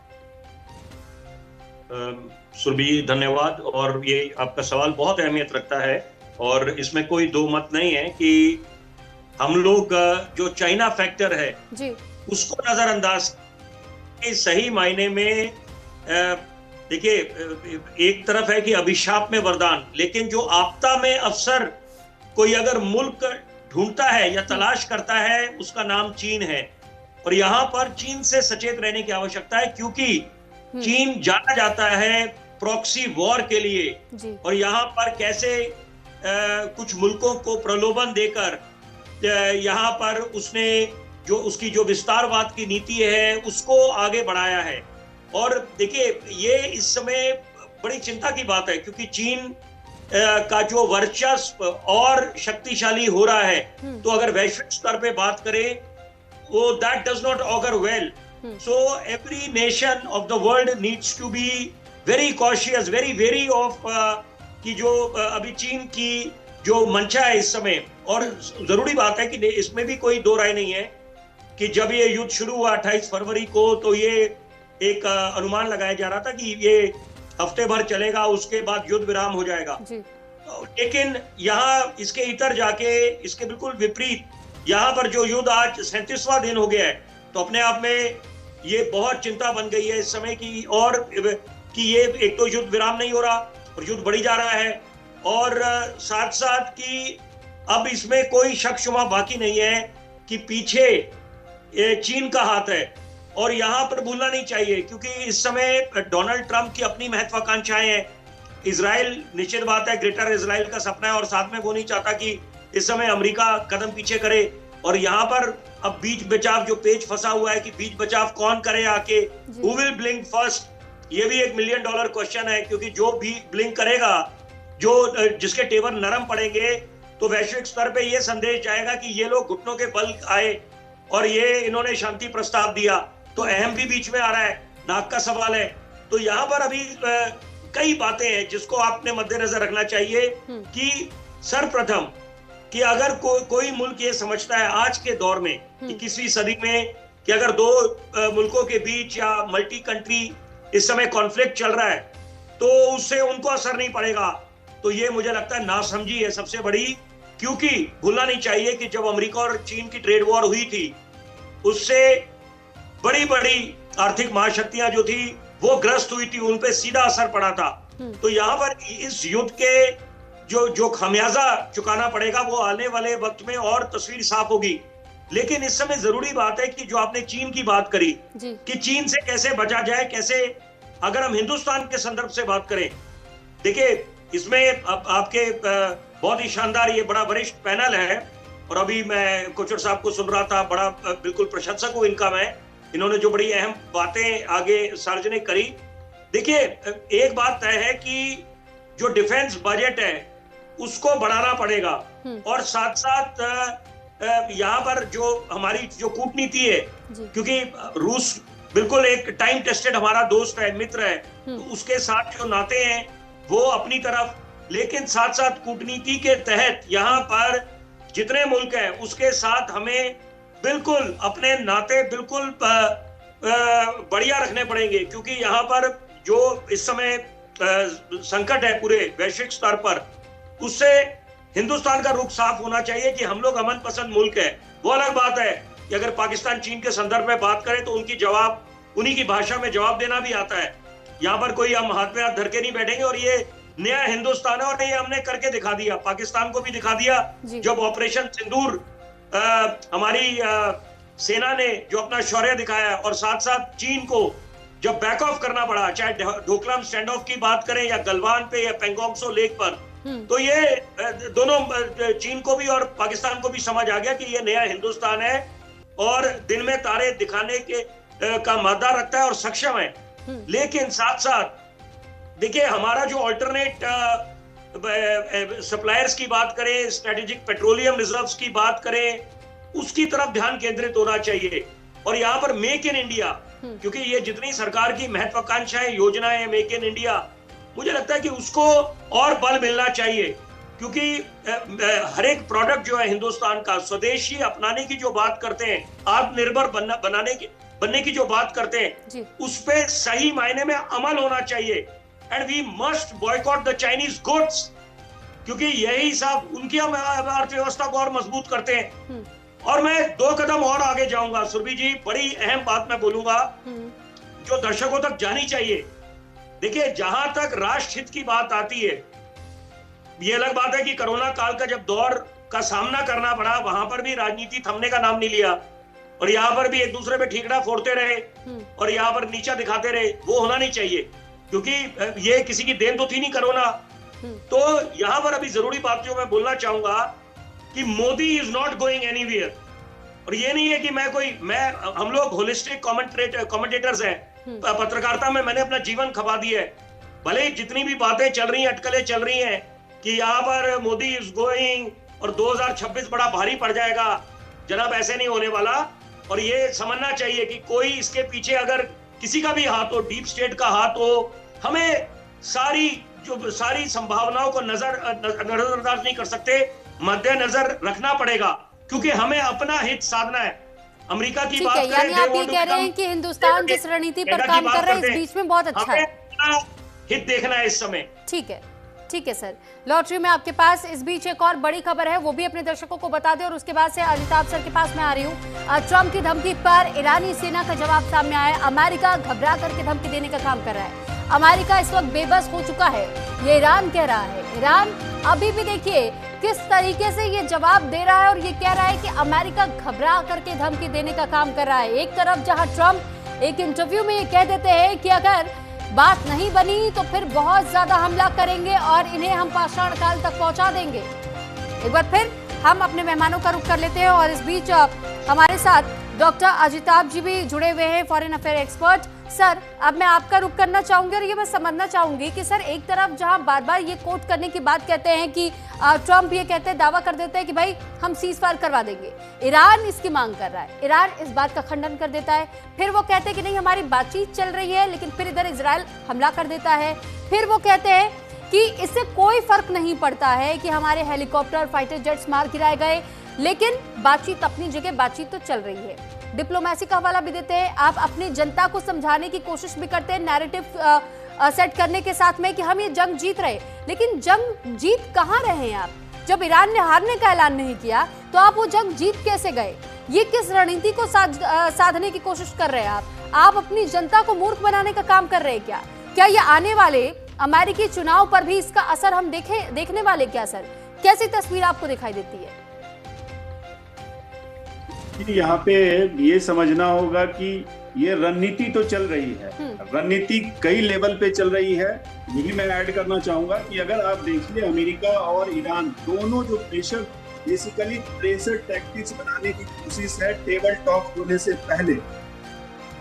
सुरभि, धन्यवाद। और ये आपका सवाल बहुत अहमियत रखता है और इसमें कोई दो मत नहीं है कि हम लोग जो चाइना फैक्टर है जी, उसको नजरअंदाज सही मायने में देखिए, एक तरफ है कि अभिशाप में वरदान, लेकिन जो आपदा में अवसर कोई अगर मुल्क ढूंढता है या तलाश करता है उसका नाम चीन है। और यहाँ पर चीन से सचेत रहने की आवश्यकता है क्योंकि चीन जाना जाता है प्रॉक्सी वॉर के लिए और यहाँ पर कैसे कुछ मुल्कों को प्रलोभन देकर यहाँ पर उसने जो उसकी जो विस्तारवाद की नीति है उसको आगे बढ़ाया है। और देखिए, ये इस समय बड़ी चिंता की बात है क्योंकि चीन का जो वर्चस्व और शक्तिशाली हो रहा है, तो अगर वैश्विक स्तर पे बात करें वो that does not augur well. So every nation of the world needs to be very cautious, very very of कि जो अभी चीन की जो मंशा है इस समय। और जरूरी बात है कि इसमें भी कोई दो राय नहीं है कि जब ये युद्ध शुरू हुआ 28 फरवरी को, तो ये एक अनुमान लगाया जा रहा था कि ये हफ्ते भर चलेगा, उसके बाद युद्ध विराम हो जाएगा। लेकिन यहाँ इसके इतर जाके इसके बिल्कुल विपरीत, यहाँ पर जो युद्ध आज 37वां दिन हो गया है, तो अपने आप में ये बहुत चिंता बन गई है इस समय की। और कि ये एक तो युद्ध विराम नहीं हो रहा और युद्ध बढ़ी जा रहा है, और साथ साथ कि अब इसमें कोई शक शुबा बाकी नहीं है कि पीछे चीन का हाथ है। और यहाँ पर भूलना नहीं चाहिए क्योंकि इस समय डोनाल्ड ट्रंप की अपनी महत्वाकांक्षाएं हैं। इजराइल, निश्चित बात है, ग्रेटर इजराइल का सपना है और साथ में वो नहीं चाहता कि इस समय अमेरिका कदम पीछे करे। और यहाँ पर अब बीच बचाव जो पेच फंसा हुआ है कि बीच बचाव कौन करे आके, हु विल ब्लिंक फर्स्ट, ये भी $1 मिलियन क्वेश्चन है क्योंकि जो भी ब्लिंक करेगा, जो जिसके तेवर नरम पड़ेंगे, तो वैश्विक स्तर पे ये संदेश जाएगा कि ये लोग घुटनों के बल आए और ये इन्होंने शांति प्रस्ताव दिया। तो अहम भी बीच में आ रहा है, नाक का सवाल है। तो यहाँ पर अभी कई बातें हैं जिसको आपने मद्देनजर रखना चाहिए कि सर्वप्रथम कि अगर कोई मुल्क ये समझता है आज के दौर में 21वीं सदी में कि अगर दो मुल्कों के बीच या मल्टी कंट्री इस समय कॉन्फ्लिक्ट चल रहा है तो उससे उनको असर नहीं पड़ेगा, तो ये मुझे लगता है नासमझी है सबसे बड़ी। क्योंकि भूलना नहीं चाहिए कि जब अमेरिका और चीन की ट्रेड वॉर हुई थी, उससे बड़ी बड़ी आर्थिक महाशक्तियां जो थी वो ग्रस्त हुई थी, उन पे सीधा असर पड़ा था। तो यहाँ पर इस युद्ध के जो खमियाजा चुकाना पड़ेगा वो आने वाले वक्त में और तस्वीर साफ होगी। लेकिन इस समय जरूरी बात है कि जो आपने चीन की बात करी कि चीन से कैसे बचा जाए, कैसे, अगर हम हिंदुस्तान के संदर्भ से बात करें, देखिए इसमें आपके बहुत ही शानदार ये बड़ा वरिष्ठ पैनल है और अभी मैं कोचर साहब को सुन रहा था, बड़ा बिल्कुल प्रशंसक हूं इनका मैं, इन्होंने जो बड़ी अहम बातें आगे सार्वजनिक करी। देखिए, एक बात तय है कि जो डिफेंस बजट है उसको बढ़ाना पड़ेगा और साथ साथ यहाँ पर जो हमारी जो कूटनीति है, क्योंकि रूस बिल्कुल एक टाइम टेस्टेड हमारा दोस्त है, मित्र है, तो उसके साथ जो नाते हैं वो अपनी तरफ, लेकिन साथ साथ कूटनीति के तहत यहाँ पर जितने मुल्क हैं उसके साथ हमें बिल्कुल अपने नाते बिल्कुल बढ़िया रखने पड़ेंगे। क्योंकि यहाँ पर जो इस समय संकट है पूरे वैश्विक स्तर पर, उससे हिंदुस्तान का रुख साफ होना चाहिए कि हम लोग अमन पसंद मुल्क है। वो अलग बात है कि अगर पाकिस्तान चीन के संदर्भ में बात करें तो उनकी जवाब, उन्हीं की भाषा में जवाब देना भी आता है। यहाँ पर कोई हम हाथ में हाथ धर के नहीं बैठेंगे और ये नया हिंदुस्तान है और ये हमने करके दिखा दिया, पाकिस्तान को भी दिखा दिया जब ऑपरेशन सिंदूर हमारी सेना ने जो अपना शौर्य दिखाया और साथ साथ चीन को जब बैक ऑफ करना पड़ा, चाहे डोकलाम स्टैंड ऑफ की बात करें या गलवान पे या पेंगोंग त्सो लेक पर, तो ये दोनों चीन को भी और पाकिस्तान को भी समझ आ गया कि ये नया हिंदुस्तान है और दिन में तारे दिखाने के का मादा रखता है और सक्षम है। लेकिन साथ साथ देखिए, हमारा जो ऑल्टरनेट सप्लायर्स की बात करें, स्ट्रेटेजिक पेट्रोलियम रिजर्व्स की बात करें, उसकी तरफ ध्यान केंद्रित होना चाहिए। और यहाँ पर मेक इन इंडिया, क्योंकि ये जितनी सरकार की महत्वाकांक्षाएं योजनाएं मेक इन इंडिया, मुझे लगता है कि उसको और बल मिलना चाहिए, क्योंकि हर एक प्रोडक्ट जो है हिंदुस्तान का स्वदेशी अपनाने की जो बात करते हैं, आत्मनिर्भर बनने की जो बात करते हैं, उस पे सही मायने में अमल होना चाहिए। And we must boycott the Chinese goods, क्योंकि यही सब उनकी अर्थव्यवस्था को और मजबूत करते हैं। और मैं 2 कदम और आगे जाऊंगा सुरभि जी, बड़ी अहम बात मैं बोलूंगा जो दर्शकों तक जानी चाहिए। देखिए, जहां तक राष्ट्र हित की बात आती है, ये अलग बात है कि कोरोना काल का जब दौर का सामना करना पड़ा, वहां पर भी राजनीति थमने का नाम नहीं लिया और यहाँ पर भी एक दूसरे पे ठीकरा फोड़ते रहे और यहाँ पर नीचा दिखाते रहे। वो होना नहीं चाहिए, क्योंकि ये किसी की देन तो थी नहीं कोरोना। तो यहाँ पर अभी जरूरी बात जो मैं बोलना चाहूंगा कि Modi is not going anywhere. और ये नहीं है कि हम लोग होलिस्टिक कमेंटेटर्स हैं, पत्रकारिता में मैंने अपना जीवन खपा दिया है। भले ही जितनी भी बातें चल रही हैं, अटकलें चल रही हैं कि यहाँ पर मोदी इज गोइंग और 2026 बड़ा भारी पड़ जाएगा, जनाब ऐसे नहीं होने वाला। और ये समझना चाहिए कि कोई इसके पीछे अगर किसी का भी हाथ हो, डीप स्टेट का हाथ हो, हमें सारी संभावनाओं को नजरअंदाज नहीं कर सकते, मद्देनजर रखना पड़ेगा, क्योंकि हमें अपना हित साधना है। अमेरिका की बात करें, यानी आप ये कह रहे हैं कि हिंदुस्तान जिस रणनीति पर काम कर रहा है इस बीच में बहुत अच्छा है, हित देखना है इस समय। ठीक है सर, लौट रही हूं मैं आपके पास। इस बीच एक और बड़ी खबर है, वो भी अपने दर्शकों को बता दें और उसके बाद से अजिताभ सर के पास मैं आ रही हूँ। ट्रंप की धमकी पर ईरानी सेना का जवाब सामने आया। अमेरिका घबरा करके धमकी देने का काम कर रहा है। अमेरिका इस वक्त बेबस हो चुका है, ये ईरान कह रहा है। ईरान अभी भी देखिए किस तरीके से ये जवाब दे रहा है और ये कह रहा है कि अमेरिका घबरा करके धमकी देने का काम कर रहा है। एक तरफ जहां ट्रंप एक इंटरव्यू में ये कह देते हैं कि अगर बात नहीं बनी तो फिर बहुत ज्यादा हमला करेंगे और इन्हें हम पाषाण काल तक पहुंचा देंगे। एक बार फिर हम अपने मेहमानों का रुख कर लेते हैं और इस बीच हमारे साथ डॉक्टर अजिताभ जी भी जुड़े हुए हैं, फॉरेन अफेयर एक्सपर्ट। सर, अब मैं आपका रुख करना चाहूंगी और ये मैं समझना चाहूंगी कि सर, एक तरफ जहां बार बार ये कोट करने की बात कहते हैं कि ट्रंप ये कहते हैं, दावा कर देते हैं कि भाई हम सीज फायर करवा देंगे, ईरान इसकी मांग कर रहा है, ईरान इस बात का खंडन कर देता है, फिर वो कहते हैं कि नहीं हमारी बातचीत चल रही है, लेकिन फिर इधर इजराइल हमला कर देता है, फिर वो कहते हैं कि इससे कोई फर्क नहीं पड़ता है कि हमारे हेलीकॉप्टर फाइटर जेट्स मार गिराए गए, लेकिन बातचीत अपनी जगह बातचीत तो चल रही है। डिप्लोमेसी का हवाला भी देते हैं, आप अपनी जनता को समझाने की कोशिश भी करते हैं, नैरेटिव सेट करने के साथ में कि हम ये जंग जीत रहे, लेकिन जंग जीत कहां रहे हैं आप? जब ईरान ने हारने का ऐलान नहीं किया तो आप वो जंग जीत कैसे गए? ये किस रणनीति को साधने की कोशिश कर रहे हैं आप अपनी जनता को मूर्ख बनाने का काम कर रहे हैं क्या ये आने वाले अमेरिकी चुनाव पर भी इसका असर हम देखने वाले क्या सर? कैसी तस्वीर आपको दिखाई देती है? यहाँ पे ये समझना होगा कि ये रणनीति तो चल रही है, रणनीति कई लेवल पे चल रही है। ये भी मैं ऐड करना चाहूंगा कि अगर आप देखिए अमेरिका और ईरान दोनों जो बेसिकली प्रेशर टैक्टिक्स बनाने की कोशिश है टेबल टॉक होने से पहले।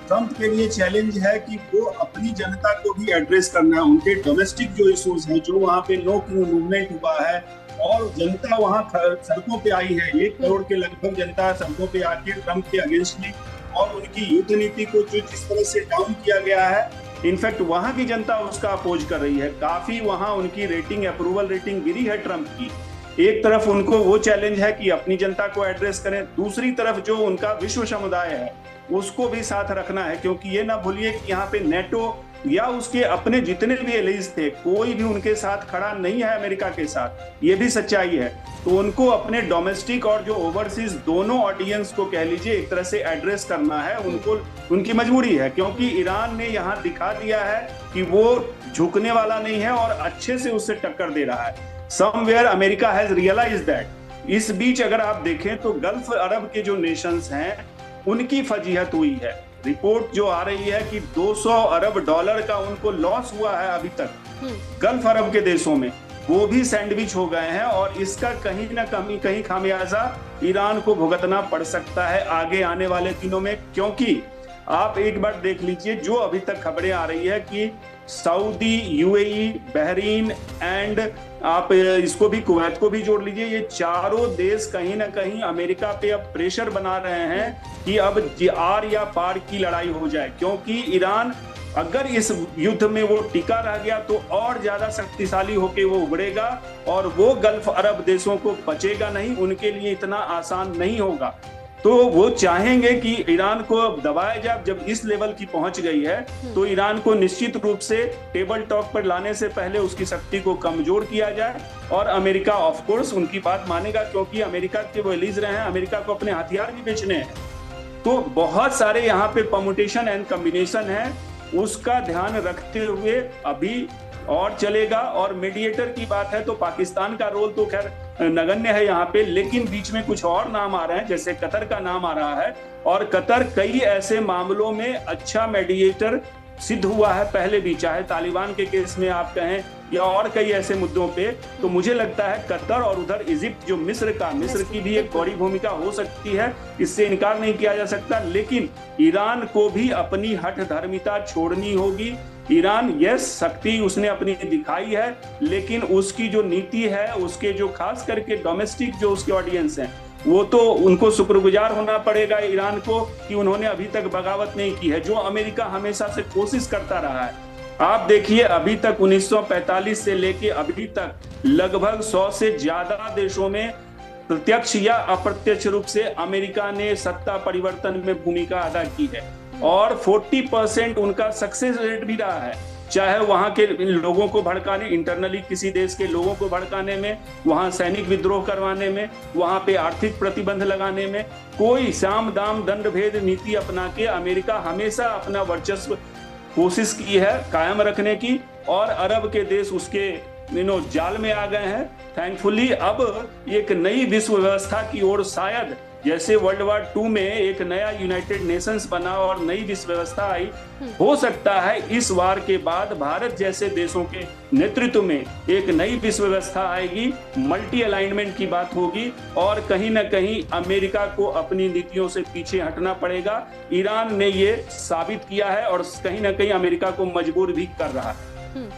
ट्रंप के लिए चैलेंज है कि वो अपनी जनता को भी एड्रेस करना है, उनके डोमेस्टिक जो इश्यूज हैं, जो वहाँ पे नो किंग मूवमेंट हुआ है और जनता वहाँ सड़कों पे आई है, 1 करोड़ के लगभग जनता सड़कों पे आके ट्रंप के अगेंस्ट में, और उनकी युद्ध नीति को जो जिस तरह से डाउन किया गया है, इनफैक्ट वहाँ की जनता उसका अपोज कर रही है। काफी वहाँ उनकी रेटिंग, अप्रूवल रेटिंग गिरी है ट्रंप की। एक तरफ उनको वो चैलेंज है कि अपनी जनता को एड्रेस करें, दूसरी तरफ जो उनका विश्व समुदाय है उसको भी साथ रखना है, क्योंकि ये ना भूलिए कि यहाँ पे नेटो या उसके अपने जितने भी एलाइज थे, कोई भी उनके साथ खड़ा नहीं है अमेरिका के साथ, ये भी सच्चाई है। तो उनको अपने डोमेस्टिक और जो ओवरसीज दोनों ऑडियंस को कह लीजिए एक तरह से एड्रेस करना है, उनको उनकी मजबूरी है, क्योंकि ईरान ने यहाँ दिखा दिया है कि वो झुकने वाला नहीं है और अच्छे से उससे टक्कर दे रहा है। Somewhere America has realised that. इस बीच अगर आप देखें तो गल्फ अरब के जो नेशंस हैं उनकी फजीहत हुई है। रिपोर्ट जो आ रही है कि 200 अरब डॉलर का उनको लॉस हुआ है अभी तक गल्फ अरब के देशों में, वो भी सैंडविच हो गए हैं। और इसका कहीं ना कहीं खामियाजा ईरान को भुगतना पड़ सकता है आगे आने वाले दिनों में, क्योंकि आप एक बार देख लीजिए जो अभी तक खबरें आ रही है कि सऊदी, यूएई, बहरीन एंड आप इसको भी, कुवैत को भी जोड़ लीजिए, ये चारों देश कहीं ना कहीं अमेरिका पे अब प्रेशर बना रहे हैं कि अब आर या पार की लड़ाई हो जाए, क्योंकि ईरान अगर इस युद्ध में वो टिका रह गया तो और ज्यादा शक्तिशाली होकर वो उभरेगा और वो गल्फ अरब देशों को बचेगा नहीं, उनके लिए इतना आसान नहीं होगा। तो वो चाहेंगे कि ईरान को दबाया जाए। जब इस लेवल की पहुंच गई है तो ईरान को निश्चित रूप से टेबल टॉक पर लाने से पहले उसकी शक्ति को कमजोर किया जाए। और अमेरिका ऑफ कोर्स उनकी बात मानेगा, क्योंकि अमेरिका के वो एलीज रहे हैं, अमेरिका को अपने हथियार भी बेचने हैं। तो बहुत सारे यहाँ पे परम्यूटेशन एंड कॉम्बिनेशन है, उसका ध्यान रखते हुए अभी और चलेगा। और मीडिएटर की बात है तो पाकिस्तान का रोल तो खैर नगण्य है यहाँ पे, लेकिन बीच में कुछ और नाम आ रहे हैं, जैसे कतर का नाम आ रहा है। और कतर कई ऐसे मामलों में अच्छा मीडिएटर सिद्ध हुआ है पहले भी, चाहे तालिबान के केस में आप कहें या और कई ऐसे मुद्दों पे। तो मुझे लगता है कतर और उधर इजिप्ट जो मिस्र की भी एक बड़ी भूमिका हो सकती है, इससे इनकार नहीं किया जा सकता। लेकिन ईरान को भी अपनी हठ धर्मिता छोड़नी होगी। ईरान यस शक्ति उसने अपनी दिखाई है, लेकिन उसकी जो नीति है, उसके जो खास करके डोमेस्टिक जो उसके ऑडियंस हैं, वो तो उनको शुक्रगुजार होना पड़ेगा ईरान को कि उन्होंने अभी तक बगावत नहीं की है, जो अमेरिका हमेशा से कोशिश करता रहा है। आप देखिए अभी तक 1945 से लेके अभी तक लगभग 100 से ज्यादा देशों में प्रत्यक्ष या अप्रत्यक्ष रूप से अमेरिका ने सत्ता परिवर्तन में भूमिका अदा की है और 40% उनका सक्सेस रेट भी रहा है, चाहे वहां के लोगों को भड़काने, इंटरनली किसी देश के लोगों को भड़काने में, वहां सैनिक विद्रोह करवाने में, वहां पे आर्थिक प्रतिबंध लगाने में, कोई साम दाम दंड भेद नीति अपना के अमेरिका हमेशा अपना वर्चस्व कोशिश की है कायम रखने की। और अरब के देश उसके जाल में आ गए हैं। थैंकफुली अब एक नई विश्व व्यवस्था की ओर, शायद जैसे वर्ल्ड वॉर 2 में एक नया यूनाइटेड नेशंस बना और नई विश्व व्यवस्था आई, हो सकता है इस वार के बाद भारत जैसे देशों के नेतृत्व में एक नई विश्व व्यवस्था आएगी, मल्टी अलाइनमेंट की बात होगी और कहीं ना कहीं अमेरिका को अपनी नीतियों से पीछे हटना पड़ेगा। ईरान ने ये साबित किया है और कहीं ना कहीं अमेरिका को मजबूर भी कर रहा है।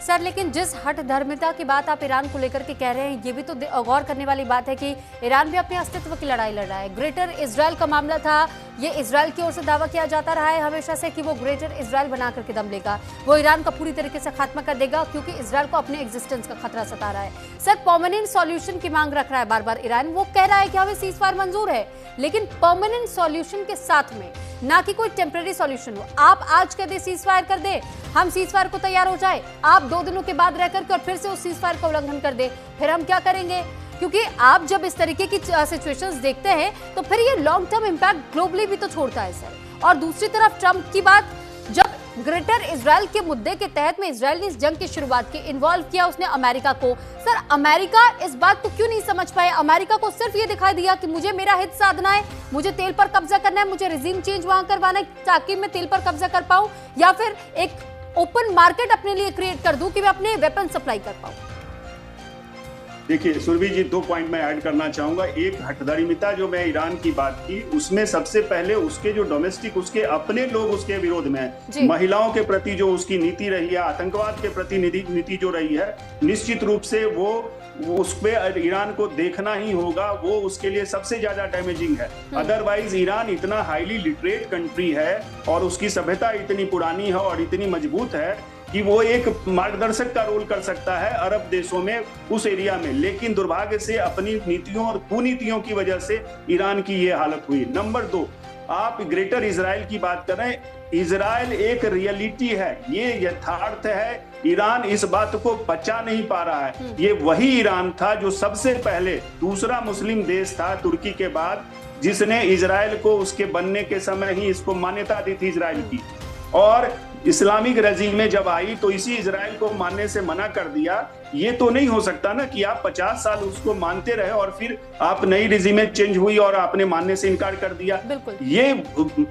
सर, लेकिन जिस हठ धर्मिता की बात आप ईरान को लेकर के कह रहे हैं, ये भी तो गौर करने वाली बात है कि ईरान भी अपने अस्तित्व की लड़ाई लड़ रहा है। ग्रेटर इजराइल का मामला था, ये इजराइल की ओर से दावा किया जाता रहा है हमेशा से कि वो ग्रेटर इजराइल बना करके दम लेगा, वो ईरान का पूरी तरीके से खात्मा कर देगा, क्योंकि इजराइल को अपने एग्जिस्टेंस का खतरा सता रहा है। सर, परमानेंट सॉल्यूशन की मांग रख रहा है बार बार ईरान। वो कह रहा है कि हमें सीजफायर मंजूर है, लेकिन परमानेंट सॉल्यूशन के साथ में, ना कि कोई टेम्पररी सॉल्यूशन हो। आप आज कर दे, सीजफायर कर दे, हम सीजफायर को तैयार हो जाए, आप 2 दिनों के बाद रहकर के और फिर से उस सीजफायर का उल्लंघन कर दे, फिर हम क्या करेंगे? क्योंकि आप जब इस तरीके की सिचुएशंस देखते हैं तो फिर ये लॉन्ग टर्म इंपैक्ट ग्लोबली भी तो छोड़ता है सर। और दूसरी तरफ ट्रंप की बात, जब ग्रेटर इजराइल के मुद्दे के तहत में इजराइल ने इस जंग की शुरुआत की, इन्वॉल्व किया उसने अमेरिका को। सर, अमेरिका इस बात को क्यों नहीं समझ पाए? अमेरिका को सिर्फ ये दिखाई दिया कि मुझे मेरा हित साधना है, मुझे तेल पर कब्जा करना है, मुझे रिजीम चेंज वहां करवाना है ताकि मैं तेल पर कब्जा कर पाऊं, या फिर एक ओपन मार्केट अपने लिए क्रिएट कर दूं कि मैं अपने वेपन सप्लाई कर पाऊं। देखिए सुरभि जी, 2 पॉइंट मैं ऐड करना चाहूंगा। एक हठधर्मिता जो मैं ईरान की बात की, उसमें सबसे पहले उसके जो डोमेस्टिक, उसके अपने लोग उसके विरोध में हैं। महिलाओं के प्रति जो उसकी नीति रही है, आतंकवाद के प्रति नीति जो रही है, निश्चित रूप से वो उस पे ईरान को देखना ही होगा, वो उसके लिए सबसे ज्यादा डैमेजिंग है। अदरवाइज ईरान इतना हाईली लिटरेट कंट्री है और उसकी सभ्यता इतनी पुरानी है और इतनी मजबूत है कि वो एक मार्गदर्शक का रोल कर सकता है अरब देशों में, उस एरिया में। लेकिन दुर्भाग्य से अपनी नीतियों और कुनीतियों की वजह से ईरान की ये हालत हुई। नंबर 2, आप ग्रेटर इजराइल की बात कर रहे हैं। इजराइल एक रियलिटी है, ये यथार्थ है। ईरान इस बात को पचा नहीं पा रहा है। ये वही ईरान था जो सबसे पहले दूसरा मुस्लिम देश था तुर्की के बाद, जिसने इजराइल को उसके बनने के समय ही इसको मान्यता दी थी इजराइल की। और इस्लामिक रेजिम जब आई तो इसी इजराइल को मानने से मना कर दिया। ये तो नहीं हो सकता ना कि आप 50 साल उसको मानते रहे और फिर आप नई रेजिम चेंज हुई और आपने मानने से इनकार कर दिया। ये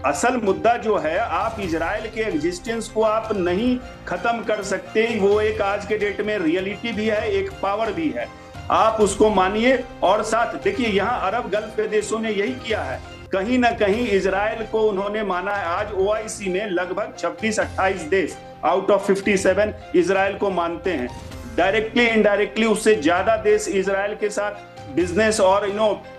असल मुद्दा जो है, आप इजराइल के एग्जिस्टेंस को आप नहीं खत्म कर सकते। वो एक आज के डेट में रियलिटी भी है, एक पावर भी है, आप उसको मानिए। और साथ देखिए, यहाँ अरब गल्फ के देशों ने यही किया है, कहीं ना कहीं इजराइल को उन्होंने माना है। आज ओआईसी में लगभग 26-28 देश आउट ऑफ 57 इजराइल को मानते हैं। डायरेक्टली इनडायरेक्टली उससे ज्यादा देश इजराइल के साथ बिजनेस और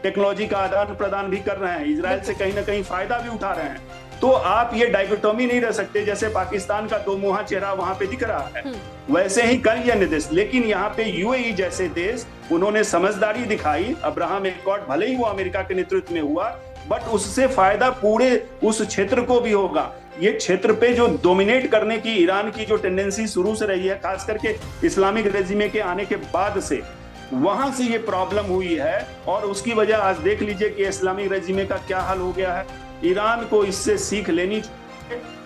टेक्नोलॉजी का आदान प्रदान भी कर रहे हैं, इजराइल से कहीं ना कहीं फायदा भी उठा रहे हैं। तो आप ये डाइकोटोमी नहीं रह सकते, जैसे पाकिस्तान का दो मुहा चेहरा वहां पे दिख रहा है, वैसे ही कई अन्य देश। लेकिन यहाँ पे यूएई जैसे देश, उन्होंने समझदारी दिखाई। अब्राहम एकॉर्ड भले ही वो अमेरिका के नेतृत्व में हुआ, बट उससे फायदा पूरे उस क्षेत्र को भी होगा। ये क्षेत्र पे जो डोमिनेट करने की ईरान की जो टेंडेंसी शुरू से रही है, खास करके इस्लामिक रेजिम के आने के बाद से, वहां से ये प्रॉब्लम हुई है। और उसकी वजह आज देख लीजिए कि इस्लामिक रेजिम का क्या हाल हो गया है। ईरान को इससे सीख लेनी चाहिए।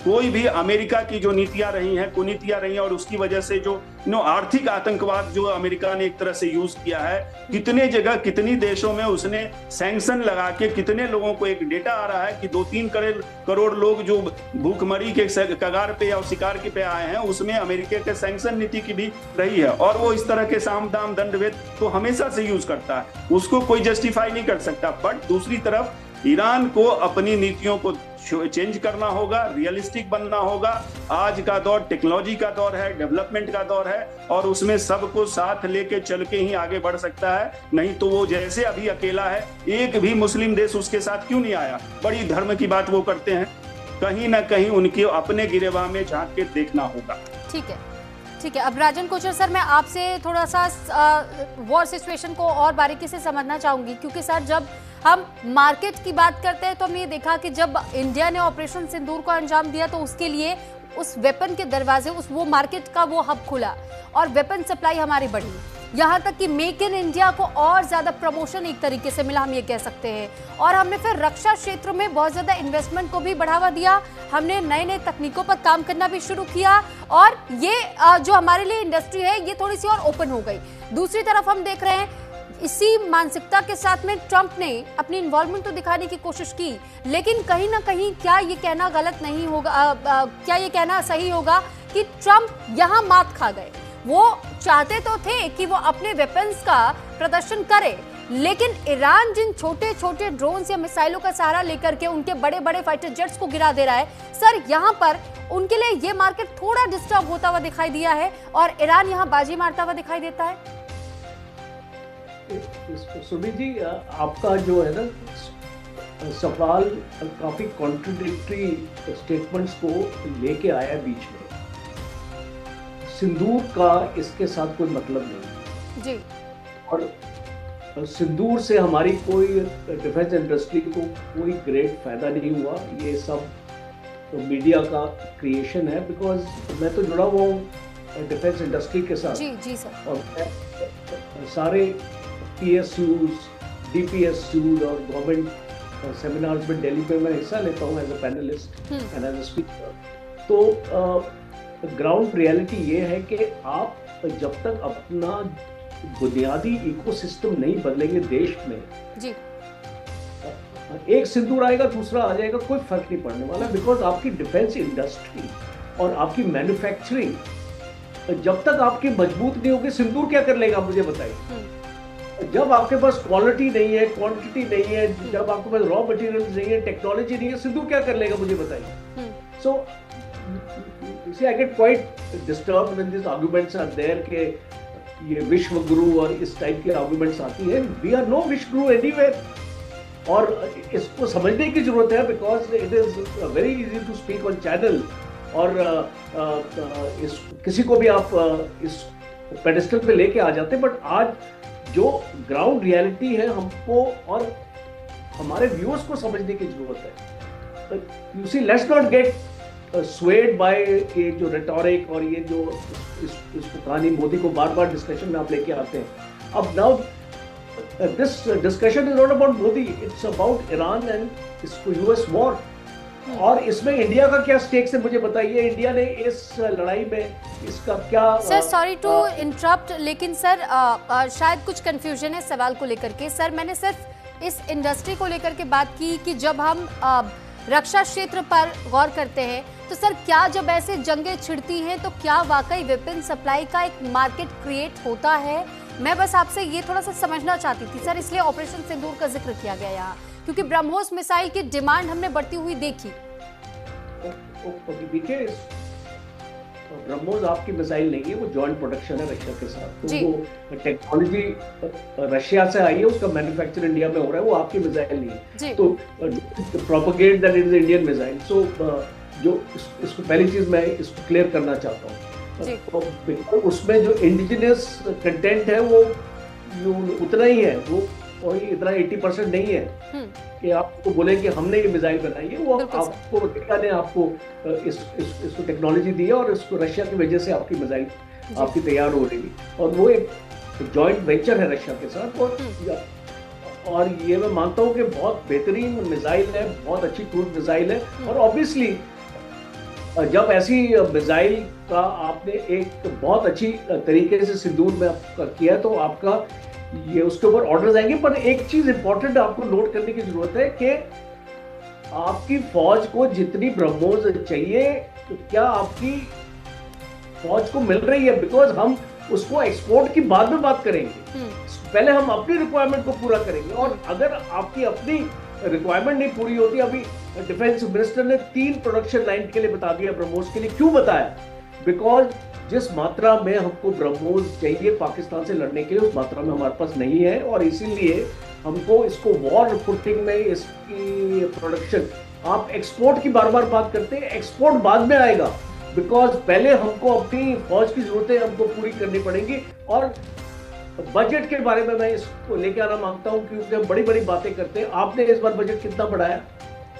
कोई भी अमेरिका की जो नीतियां रही हैं, कुनीतियां रही हैं, और उसकी वजह से जो आर्थिक आतंकवाद जो अमेरिका ने एक तरह से यूज किया है, कितने जगह कितनी देशों में उसने सैंक्शन लगा के, कितने लोगों को, एक डेटा आ रहा है कि 2-3 करोड़ लोग जो भूखमरी के कगार पे या शिकार के पे आए हैं, उसमें अमेरिका के सैंक्शन नीति की भी रही है। और वो इस तरह के साम दाम दंड भेद तो हमेशा से यूज करता है, उसको कोई जस्टिफाई नहीं कर सकता। बट दूसरी तरफ ईरान को अपनी नीतियों को चेंज करना होगा, रियलिस्टिक बनना होगा। आज का दौर टेक्नोलॉजी का दौर है, डेवलपमेंट का दौर है, और उसमें सबको साथ लेके चल के ही आगे बढ़ सकता है। नहीं तो वो जैसे अभी अकेला है, एक भी मुस्लिम देश उसके साथ क्यों नहीं आया? बड़ी धर्म की बात वो करते हैं, कहीं ना कहीं उनके अपने गिरेबान में झांक के देखना होगा। ठीक है, ठीक है। अब राजन कोचर सर, मैं आपसे थोड़ा सा वॉर सिचुएशन को और बारीकी से समझना चाहूंगी, क्योंकि सर जब हम मार्केट की बात करते हैं तो हमने ये देखा कि जब इंडिया ने ऑपरेशन सिंदूर को अंजाम दिया तो उसके लिए उस वेपन के दरवाजे, वो मार्केट का वो हब खुला और वेपन सप्लाई हमारी बढ़ी। यहाँ तक कि मेक इन इंडिया को और ज्यादा प्रमोशन एक तरीके से मिला, हम ये कह सकते हैं। और हमने फिर रक्षा क्षेत्र में बहुत ज्यादा इन्वेस्टमेंट को भी बढ़ावा दिया, हमने नए नए तकनीकों पर काम करना भी शुरू किया, और ये जो हमारे लिए इंडस्ट्री है ये थोड़ी सी और ओपन हो गई। दूसरी तरफ हम देख रहे हैं इसी मानसिकता के साथ में ट्रंप ने अपनी इन्वॉल्वमेंट तो दिखाने की कोशिश की, लेकिन कहीं ना कहीं क्या ये कहना गलत नहीं होगा, क्या ये कहना सही होगा कि ट्रंप यहाँ मात खा गए? वो चाहते तो थे कि वो अपने वेपन्स का प्रदर्शन करे, लेकिन ईरान जिन छोटे छोटे ड्रोन्स या मिसाइलों का सहारा लेकर के उनके बड़े बड़े फाइटर जेट्स को गिरा दे रहा है, सर यहाँ पर उनके लिए ये मार्केट थोड़ा डिस्टर्ब होता हुआ दिखाई दिया है और ईरान यहाँ बाजी मारता हुआ दिखाई देता है। सुबीर जी, आपका जो है ना सवाल काफी कॉन्ट्रडिक्टरी स्टेटमेंट्स को लेके आया बीच में। सिंदूर का इसके साथ कोई मतलब नहीं जी, और सिंदूर से हमारी कोई डिफेंस इंडस्ट्री को कोई ग्रेट फायदा नहीं हुआ। ये सब तो मीडिया का क्रिएशन है, बिकॉज मैं तो जुड़ा हुआ हूँ डिफेंस इंडस्ट्री के साथ। जी सर। और सारे PSUs, DPSUs और गवर्नमेंट सेमिनार्स में दिल्ली पे मैं हिस्सा लेता हूँ as a panelist and as a speaker. तो ग्राउंड रियलिटी ये है कि आप जब तक अपना बुनियादी इकोसिस्टम नहीं बदलेंगे देश में जी, एक सिंदूर आएगा दूसरा आ जाएगा, कोई फर्क नहीं पड़ने वाला। बिकॉज आपकी डिफेंस इंडस्ट्री और आपकी मैन्युफैक्चरिंग जब तक आपकी मजबूत नहीं होगी, सिंदूर क्या कर लेगा मुझे बताइए। जब आपके पास क्वालिटी नहीं है, क्वांटिटी नहीं है, जब आपके पास रॉ मटेरियल नहीं है, टेक्नोलॉजी नहीं है, सिंदूर क्या कर लेगा मुझे बताइए। सो see, I get quite disturbed when these arguments are there कि ये विश्व गुरु और इस टाइप के आर्गुमेंट्स आती है। We are no विश्व गुरु anywhere, और इसको समझने की जरूरत है, because it is very easy to speak on channel, और किसी को भी आप इस पेडिस्टल पे लेके आ जाते हैं। बट आज जो ग्राउंड रियलिटी है, हमको और हमारे व्यूअर्स को समझने की जरूरत है। You see, let's not get swayed by ये जो रेटोरिक और ये जो इसको कहानी मोदी को बार बार डिस्कशन में आप लेके आते हैं। अब now this discussion is not about Modi, it's about Iran and US war. और इसमें इंडिया का क्या स्टेक है मुझे बताइए, इंडिया ने इस लड़ाई में इसका क्या। सर सॉरी टू इंटरप्ट, लेकिन सर शायद कुछ कंफ्यूजन है सवाल को लेकर के। सर मैंने सिर्फ इस इंडस्ट्री को लेकर के बात की कि जब हम रक्षा क्षेत्र पर गौर करते हैं तो सर क्या जब ऐसे जंगें छिड़ती हैं तो क्या वाकई वेपन सप्लाई का एक मार्केट क्रिएट होता है? मैं बस आपसे ये थोड़ा सा समझना चाहती थी सर, इसलिए ऑपरेशन सिंदूर का जिक्र किया गया यहाँ, क्योंकि ब्रह्मोस मिसाइल की डिमांड हमने बढ़ती हुई देखी। देखिए ब्रह्मोस आपकी मिसाइल नहीं है, वो जॉइंट प्रोडक्शन है रशिया के साथ। तो वो टेक्नोलॉजी रशिया से आई है, उसका मैन्युफैक्चर इंडिया में हो रहा है, वो आपकी मिसाइल नहीं है। तो propagate that it is Indian missile. So जो इसको पहली चीज मैं इसको क्लियर करना चाहता हूँ, तो उसमें जो इंडिजिनियस कंटेंट है वो उतना ही है, वो कोई इतना 80% नहीं है कि आपको बोले कि हमने ये मिसाइल बनाई है। वो आपको रशिया ने आपको इसको टेक्नोलॉजी दी है और इसको रशिया की वजह से आपकी मिसाइल आपकी तैयार हो रही है, और वो एक जॉइंट वेंचर है रशिया के साथ। और ये मैं मानता हूँ कि बहुत बेहतरीन मिसाइल है, बहुत अच्छी क्रूज मिसाइल है। और ऑब्वियसली जब ऐसी मिसाइल का आपने एक बहुत अच्छी तरीके से सिंदूर में किया तो आपका ये उसके ऊपर ऑर्डर्स आएंगे। पर एक चीज इंपॉर्टेंट आपको नोट करने की जरूरत है कि आपकी फौज को जितनी ब्रह्मोस चाहिए तो क्या आपकी फौज को मिल रही है, बिकॉज हम उसको एक्सपोर्ट की बाद में बात करेंगे, पहले हम अपनी रिक्वायरमेंट को पूरा करेंगे। और अगर आपकी अपनी रिक्वायरमेंट नहीं पूरी होती, अभी डिफेंस मिनिस्टर ने 3 प्रोडक्शन लाइन के लिए बता दिया ब्रह्मोस के लिए। क्यों बताया? बिकॉज जिस मात्रा में हमको ब्रह्मोस चाहिए पाकिस्तान से लड़ने के लिए उस मात्रा में हमारे पास नहीं है, और इसीलिए हमको इसको वॉर फुटिंग में इसकी प्रोडक्शन, आप एक्सपोर्ट की बार बार बात करते हैं, एक्सपोर्ट बाद में आएगा, बिकॉज पहले हमको अपनी फौज की जरूरतें हमको पूरी करनी पड़ेंगी। और बजट के बारे में मैं इसको लेके आना मांगता हूं, क्योंकि हम बड़ी बड़ी बातें करते हैं। आपने इस बार बजट कितना बढ़ाया?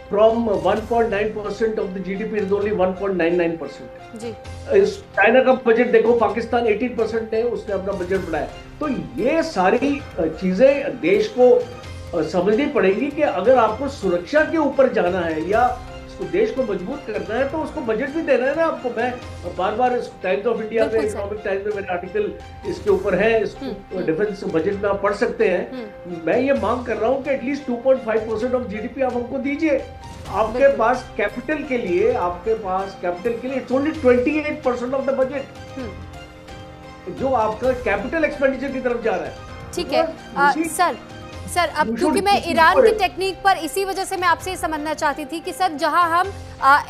From 1.9% of the GDP is only 1.99%. जी। इस चाइना का बजट देखो, पाकिस्तान 18% है, उसने अपना बजट बढ़ाया। तो ये सारी चीजें देश को समझनी पड़ेगी कि अगर आपको सुरक्षा के ऊपर जाना है या इसको देश को मजबूत करना है तो उसको बजट भी देना है ना आपको। मैं बार बार टाइम्स ऑफ इंडिया में, इकोनॉमिक टाइम्स में मेरे आर्टिकल इसके ऊपर है, इसको डिफेंस बजट में आप पढ़ सकते हैं। मैं ये मांग कर रहा हूँ कि एटलीस्ट 2.5% ऑफ जीडीपी आप हमको दीजिए। आपके पास कैपिटल के लिए it's only 28% of the budget जो आपका कैपिटल एक्सपेंडिचर की तरफ जा रहा है। ठीक है सर अब क्योंकि मैं ईरान की टेक्निक पर इसी वजह से मैं आपसे ये समझना चाहती थी कि सर जहां हम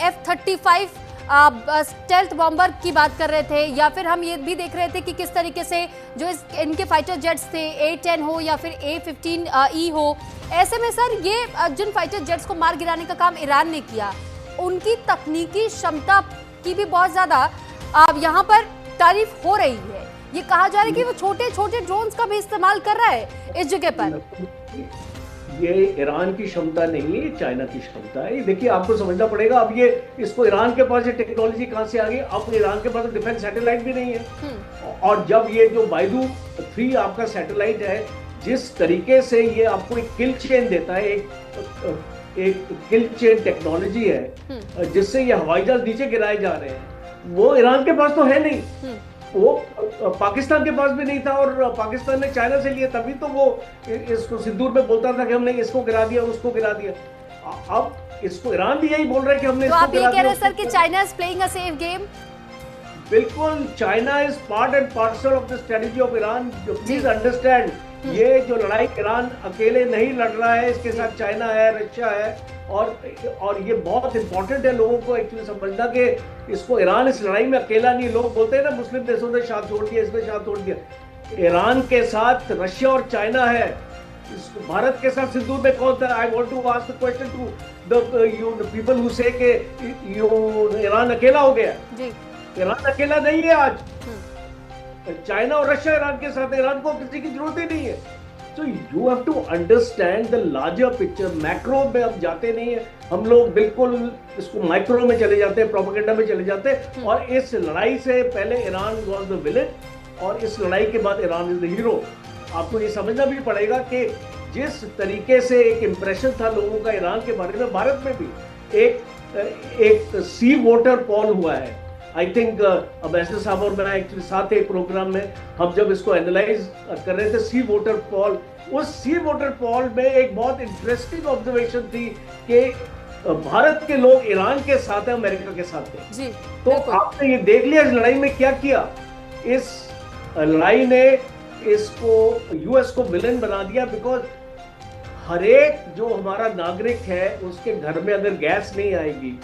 F-35 स्टेल्थ बॉम्बर की बात कर रहे थे, या फिर हम ये भी देख रहे थे कि किस तरीके से जो इनके फाइटर जेट्स थे, A-10 हो या फिर A-15E हो, ऐसे में सर ये जिन फाइटर जेट्स को मार गिराने का काम ईरान ने किया, उनकी तकनीकी क्षमता की भी बहुत ज्यादा यहाँ पर तारीफ हो रही है। ये कहा जा रहा है कि वो छोटे छोटे ड्रोन्स का भी इस्तेमाल कर रहा है इस जगह पर। ये ईरान की क्षमता नहीं है, चाइना की क्षमता है। देखिए आपको समझना पड़ेगा, अब ये इसको ईरान के पास ये टेक्नोलॉजी कहां से आ गई? अब ईरान के पास डिफेंस सैटेलाइट भी नहीं है। और जब ये जो बायडू 3 आपका सैटेलाइट है, जिस तरीके से ये आपको एक किल चेन देता है, एक किल चेन टेक्नोलॉजी है जिससे ये हवाई जहाज नीचे गिराए जा रहे हैं, वो ईरान के पास तो है नहीं, वो पाकिस्तान के पास भी नहीं था। और पाकिस्तान ने चाइना से लिया, तभी तो वो इसको सिंदूर में बोलता था कि हमने इसको गिरा दिया, उसको गिरा दिया। अब इसको ईरान भी यही बोल रहा है कि हमने तो आप ये कह रहे हैं सर कि China is playing a safe game? बिल्कुल, China is part and parcel of the strategy of Iran. Please understand, ये जो लड़ाई ईरान अकेले नहीं लड़ रहा है, इसके साथ चाइना है, रशिया है, और ये बहुत इंपॉर्टेंट है लोगों को एक्चुअली समझना कि इसको ईरान इस लड़ाई में अकेला नहीं। लोग बोलते हैं ना मुस्लिम देशों ने साथ छोड़ दिया, इसने साथ छोड़ दिया। ईरान के साथ रशिया और चाइना है, भारत के साथ सिंदूर में कौन था? I want to ask the question to the people who say कि ईरान अकेला हो गया जी। ईरान अकेला नहीं है आज, चाइना और रशिया ईरान के साथ, ईरान को किसी की जरूरत ही नहीं है। So you have to understand the larger picture। Macro में हम जाते नहीं है, हम लोग बिल्कुल इसको माइक्रो में चले जाते हैं, प्रोपेगेंडा में चले जाते हैं। और इस लड़ाई से पहले ईरान वाज द विलेन, और इस लड़ाई के बाद ईरान इज द हीरो। आपको ये समझना भी पड़ेगा कि जिस तरीके से एक इंप्रेशन था लोगों का ईरान के बारे में, भारत में भी एक एक सी वोटर पॉल हुआ है। आई थिंक अम्बेसडर साहब और मैं एक्चुअली साथ एक प्रोग्राम में हम जब इसको एनालाइज कर रहे थे, सी वोटर पॉल, उस सी वोटर पॉल में एक बहुत इंटरेस्टिंग ऑब्जर्वेशन थी कि भारत के लोग ईरान के साथ है, अमेरिका के साथ है जी। तो आपने ये देख लिया इस लड़ाई में क्या किया। इस लड़ाई ने इसको यूएस को विलन बना दिया, बिकॉज हर एक जो हमारा नागरिक है उसके घर में अगर गैस नहीं आएगी,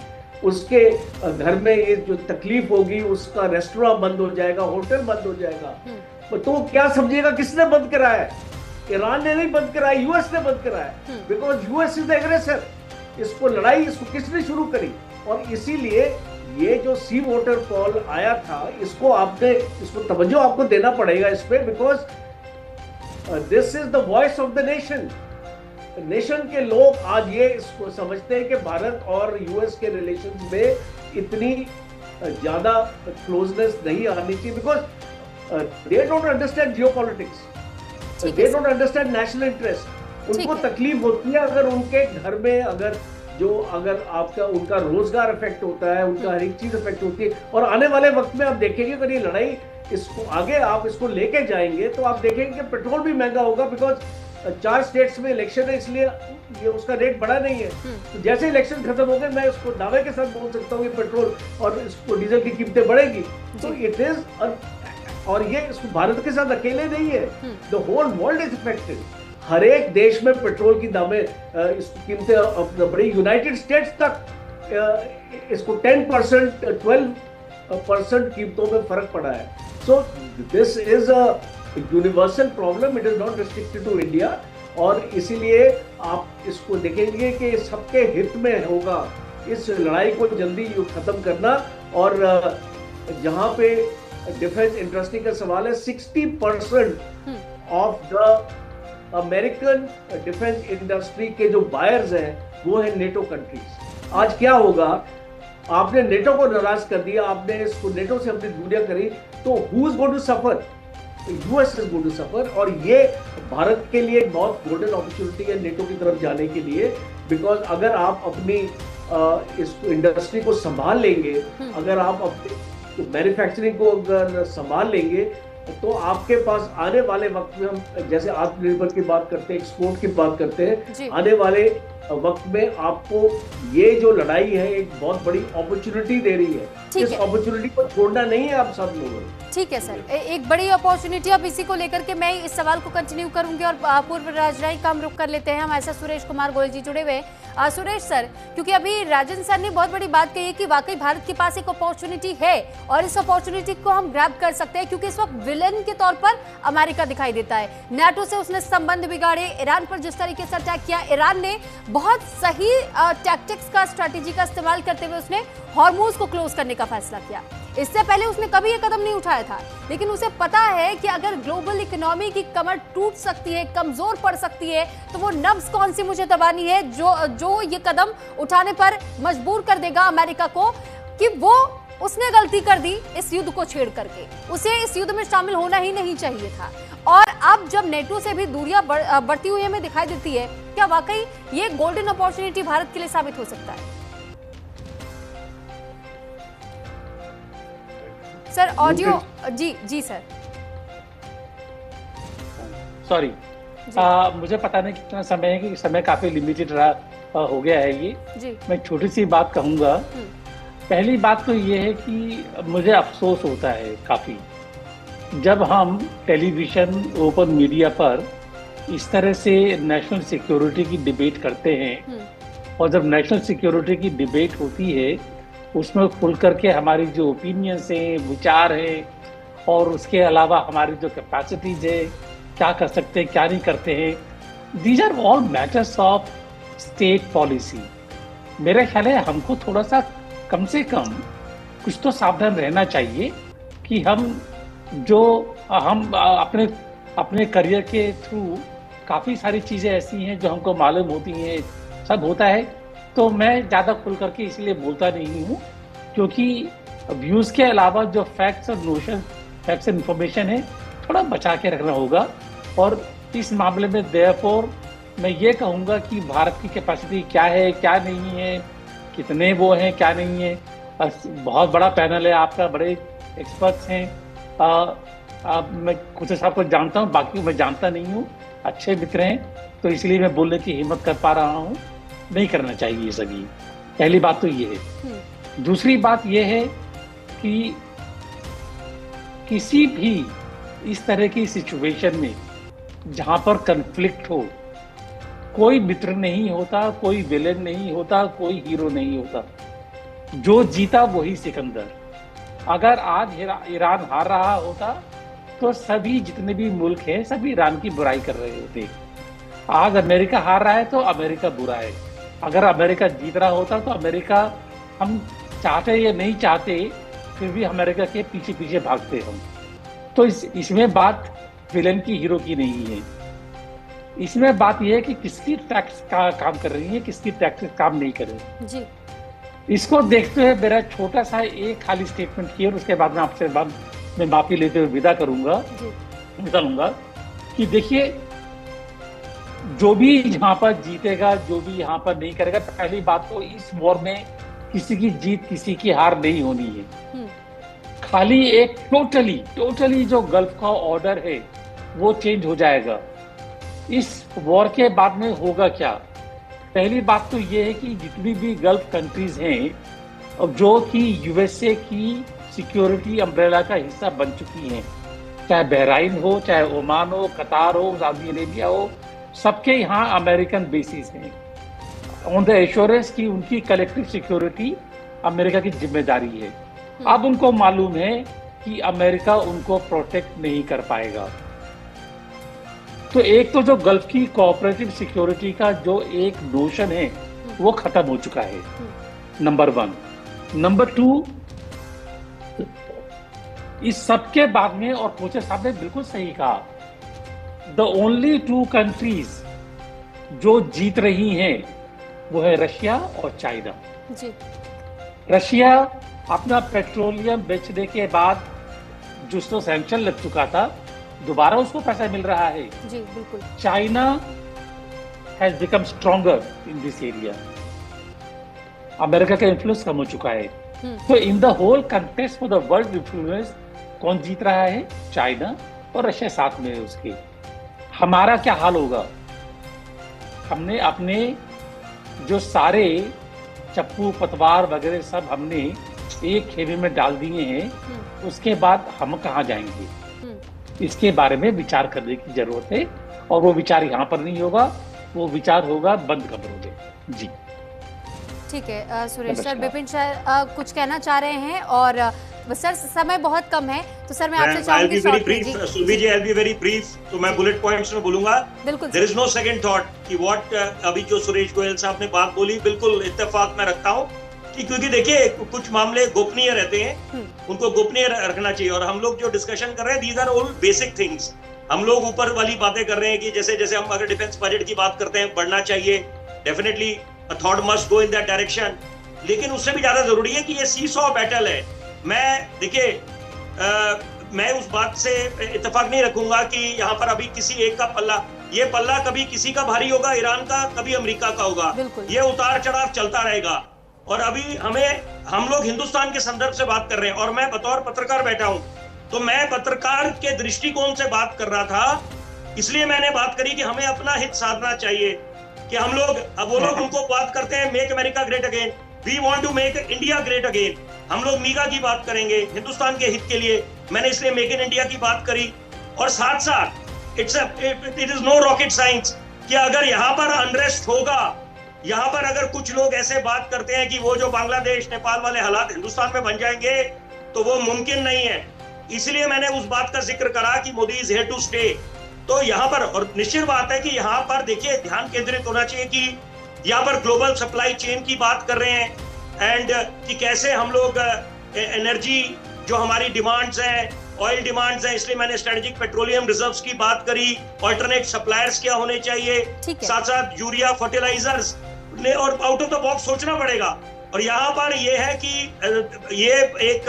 उसके घर में ये जो तकलीफ होगी, उसका रेस्टोरेंट बंद हो जाएगा, होटल बंद हो जाएगा। तो क्या समझिएगा किसने बंद कराया? ईरान ने नहीं बंद कराया, यूएस ने बंद कराया, because US is the aggressor. इसको लड़ाई इसको किसने शुरू करी? और इसीलिए ये जो सी वोटर पॉल आया था, इसको तवज्जो आपको देना पड़ेगा इस पे, because this is the voice of the nation. Nation के लोग आज ये इसको समझते हैं कि भारत और यूएस के रिलेशंस में इतनी ज्यादा क्लोजनेस नहीं आनी चाहिए, because they don't understand geopolitics, they don't understand national interest. उनको तकलीफ होती है अगर उनके घर में अगर आपका उनका रोजगार इफेक्ट होता है, उनका हर एक चीज इफेक्ट होती है। और आने वाले वक्त में आप देखेंगे अगर ये लड़ाई इसको आगे आप इसको लेके जाएंगे तो आप देखेंगे कि पेट्रोल भी महंगा होगा, बिकॉज 4 स्टेट्स में इलेक्शन है, इसलिए ये उसका रेट बढ़ा नहीं है। तो जैसे इलेक्शन खत्म हो गए, मैं इसको दावे के साथ बोल सकता हूँ कि पेट्रोल और इसको डीजल की कीमतें बढ़ेगी। तो इट इज, और ये इसको भारत के साथ अकेले नहीं है, the whole world is affected. हर एक देश में पेट्रोल की दामें इसको कीमतें बड़ी, यूनाइटेड स्टेट्स तक इसको 10% 12% कीमतों में फर्क पड़ा है। So this is a universal problem, it is not restricted to India. और इसीलिए आप इसको देखेंगे कि सबके हित में होगा इस लड़ाई को जल्दी खत्म करना। और जहां पे डिफेंस इंडस्ट्री का सवाल है, 60% of the American defence industry के जो बायर्स हैं वो है नेटो कंट्रीज। आज क्या होगा, आपने नेटो को नाराज कर दिया, आपने इसको नेटो से अपनी दूरियां करी, तो who is going to suffer? US is going to suffer. और ये भारत के लिए एक बहुत गोल्डन अपॉर्चुनिटी है नेटो की तरफ जाने के लिए, बिकॉज अगर आप अपनी इस इंडस्ट्री को संभाल लेंगे, अगर आप अपनी मैन्युफैक्चरिंग को अगर संभाल लेंगे, तो आपके पास आने वाले वक्त में, हम जैसे आत्मनिर्भर की बात करते हैं, एक्सपोर्ट की बात करते हैं, आने वाले वक्त में आपको ये जो लड़ाई है एक बहुत बड़ी अपॉर्चुनिटी दे रही है। इस अपॉर्चुनिटी को छोड़ना नहीं है आप सब लोगों ने। ठीक है सर, एक बड़ी अपॉर्चुनिटी। अब इसी को लेकर के मैं इस सवाल को कंटिन्यू करूंगी और पूर्व राजनयिक का हम रुख कर लेते हैं। हमारे साथ सुरेश कुमार गोयल जी जुड़े हुए हैं। सुरेश सर, क्योंकि अभी राजन सर ने बहुत बड़ी बात कही है कि वाकई भारत के पास एक अपॉर्चुनिटी है और इस अपॉर्चुनिटी को हम ग्रैब कर सकते हैं, क्योंकि इस वक्त विलेन के तौर पर अमेरिका दिखाई देता है। नाटो से उसने संबंध बिगाड़े, ईरान पर जिस तरीके से अटैक किया, ईरान ने बहुत सही टैक्टिक्स का, स्ट्रैटेजी का इस्तेमाल करते हुए उसने हॉर्मुज को क्लोज करने का फैसला किया। इससे पहले उसने कभी ये कदम नहीं उठाया था, लेकिन उसे पता है कि अगर ग्लोबल इकोनॉमी की कमर टूट सकती है, कमजोर पड़ सकती है, तो वो नब्ज कौन सी मुझे दबानी है जो ये कदम उठाने पर मजबूर कर देगा अमेरिका को कि वो उसने गलती कर दी इस युद्ध को छेड़ करके, उसे इस युद्ध में शामिल होना ही नहीं चाहिए था। और अब जब नेटो से भी दूरियां बढ़ती हुई हमें दिखाई देती है, क्या वाकई ये गोल्डन अपॉर्चुनिटी भारत के लिए साबित हो सकता है? सर ऑडियो जी सर सॉरी, मुझे पता नहीं कितना समय है, कि समय काफी लिमिटेड हो गया है ये जी। मैं छोटी सी बात कहूंगा। पहली बात तो ये है कि मुझे अफसोस होता है काफी, जब हम टेलीविजन, ओपन मीडिया पर इस तरह से नेशनल सिक्योरिटी की डिबेट करते हैं, और जब नेशनल सिक्योरिटी की डिबेट होती है उसमें खुल करके हमारी जो ओपिनियंस हैं, विचार हैं, और उसके अलावा हमारी जो कैपेसिटीज है, क्या कर सकते हैं, क्या नहीं करते हैं, these are all matters of state policy. मेरा ख्याल है हमको थोड़ा सा कम से कम कुछ तो सावधान रहना चाहिए कि हम अपने करियर के थ्रू काफ़ी सारी चीज़ें ऐसी हैं जो हमको मालूम होती हैं, सब होता है, तो मैं ज़्यादा खुल करके इसलिए बोलता नहीं हूँ, क्योंकि व्यूज़ के अलावा जो फैक्ट्स और नोशन, फैक्ट्स एंड इंफॉर्मेशन है, थोड़ा बचा के रखना होगा। और इस मामले में देयरफॉर मैं ये कहूँगा कि भारत की कैपेसिटी क्या है, क्या नहीं है, कितने वो हैं क्या नहीं है। बहुत बड़ा पैनल है आपका, बड़े एक्सपर्ट्स हैं। मैं कुछ साहब को जानता हूँ, बाकी मैं जानता नहीं हूँ। अच्छे मित्र हैं, तो इसलिए मैं बोलने की हिम्मत कर पा रहा हूँ। नहीं करना चाहिए ये सभी। पहली बात तो ये है। दूसरी बात ये है कि किसी भी इस तरह की सिचुएशन में जहां पर कन्फ्लिक्ट हो, कोई मित्र नहीं होता, कोई विलेन नहीं होता, कोई हीरो नहीं होता। जो जीता वही सिकंदर। अगर आज ईरान हार रहा होता तो सभी जितने भी मुल्क हैं सभी ईरान की बुराई कर रहे होते। आज अमेरिका हार रहा है तो अमेरिका बुरा है। अगर अमेरिका जीत रहा होता तो अमेरिका, हम चाहते या नहीं चाहते फिर भी अमेरिका के पीछे पीछे भागते हम। तो इसमें बात विलेन की हीरो की नहीं है। इसमें बात यह है कि किसकी टैक्स का काम कर रही है, किसकी टैक्स काम नहीं कर रही जी। इसको देखते हुए मेरा छोटा सा एक खाली स्टेटमेंट किया और उसके बाद मैं आपसे मैं माफी लेते हुए विदा करूंगा, विदा लूंगा कि देखिए, जो भी यहाँ पर जीतेगा, जो भी यहाँ पर नहीं करेगा, पहली बात तो इस वॉर में किसी की जीत किसी की हार नहीं होनी है। खाली एक टोटली जो गल्फ का ऑर्डर है वो चेंज हो जाएगा। इस वॉर के बाद में होगा क्या? पहली बात तो ये है कि जितनी भी गल्फ कंट्रीज हैं जो कि यूएसए की सिक्योरिटी अम्ब्रेला का हिस्सा बन चुकी हैं, चाहे बहराइन हो, चाहे ओमान हो, कतार हो, सऊदी अरेबिया हो, सबके यहाँ अमेरिकन बेसिस हैं ऑन द एश्योरेंस की उनकी कलेक्टिव सिक्योरिटी अमेरिका की जिम्मेदारी है। अब उनको मालूम है कि अमेरिका उनको प्रोटेक्ट नहीं कर पाएगा। तो एक तो जो गल्फ की कोऑपरेटिव सिक्योरिटी का जो एक नोशन है वो खत्म हो चुका है, नंबर 1। नंबर 2, इस सब के बाद में, और कोचर साहब ने बिल्कुल सही कहा, द ओनली 2 कंट्रीज जो जीत रही हैं वो है रशिया और चाइना जी। रशिया अपना पेट्रोलियम बेचने के बाद जिसको सैंक्शन लग चुका था, दोबारा उसको पैसा मिल रहा है जी, बिल्कुल। China has become stronger in this area. America का इन्फ्लुएंस कम हो चुका है। तो in the whole context for the world influence कौन जीत रहा है? चाइना और रशिया साथ में है उसके। हमारा क्या हाल होगा? हमने अपने जो सारे चप्पू पतवार वगैरह सब हमने एक खेमे में डाल दिए हैं, उसके बाद हम कहाँ जाएंगे? इसके बारे में विचार करने की जरूरत है, और वो विचार यहाँ पर नहीं होगा, वो विचार होगा बंद कमरों में जी। ठीक है सुरेश सर, विपिन सर कुछ कहना चाह रहे हैं और सर समय बहुत कम है, तो सर मैं आपसे चाहूंगी सुरभि जी, I'll be very brief, तो मैं बुलेट पॉइंट्स में बोलूंगा। बिल्कुल, there is no second thought कि what अभी जो सुरेश गोयल साहब ने बात बोली, बिल्कुल इत्तेफाक में रखता हूँ कि क्योंकि देखिए कुछ मामले गोपनीय रहते हैं, उनको गोपनीय रखना चाहिए। और हम लोग जो डिस्कशन कर रहे हैं, these are all basic things। हम लोग ऊपर वाली बातें कर रहे हैं कि जैसे हम अगर डिफेंस बजट की बात करते हैं, बढ़ना चाहिए, definitely a thought must go in that direction, लेकिन उससे भी ज्यादा जरूरी है कि ये सीसॉ बैटल है। देखिए मैं उस बात से इत्तेफाक नहीं रखूंगा कि यहाँ पर अभी किसी एक का पल्ला, ये पल्ला कभी किसी का भारी होगा, ईरान का, कभी अमेरिका का होगा, ये उतार चढ़ाव चलता रहेगा। और अभी हम लोग हिंदुस्तान के संदर्भ से बात कर रहे हैं, और मैं बतौर पत्रकार बैठा हूं, तो मैं पत्रकार के दृष्टिकोण से बात कर रहा था। इसलिए मैंने बात करी कि हमें अपना हित साधना चाहिए कि हम लोग, अब वो लोग उनको बात करते हैं make America great again, we want to make India great again. हम लोग मीगा की बात करेंगे हिंदुस्तान के हित के लिए, मैंने इसलिए मेक इन इंडिया की बात करी। और साथ साथ it is no rocket science कि अगर यहाँ पर अनरेस्ट होगा, यहाँ पर अगर कुछ लोग ऐसे बात करते हैं कि वो जो बांग्लादेश नेपाल वाले हालात हिंदुस्तान में बन जाएंगे, तो वो मुमकिन नहीं है। इसलिए मैंने उस बात का जिक्र करा कि Modi is here to stay. तो यहाँ पर, और निश्चित बात है कि यहाँ पर देखिए ध्यान केंद्रित होना चाहिए कि यहाँ पर ग्लोबल सप्लाई चेन की बात कर रहे हैं, एंड कि कैसे हम लोग एनर्जी जो हमारी डिमांड्स हैं, ऑयल डिमांड्स हैं, इसलिए मैंने स्ट्रेटेजिक पेट्रोलियम रिजर्व्स की बात करी, अल्टरनेट सप्लायर्स क्या होने चाहिए, साथ साथ यूरिया, फर्टिलाइजर्स, और आउट ऑफ द बॉक्स सोचना पड़ेगा। और यहाँ पर ये है कि ये एक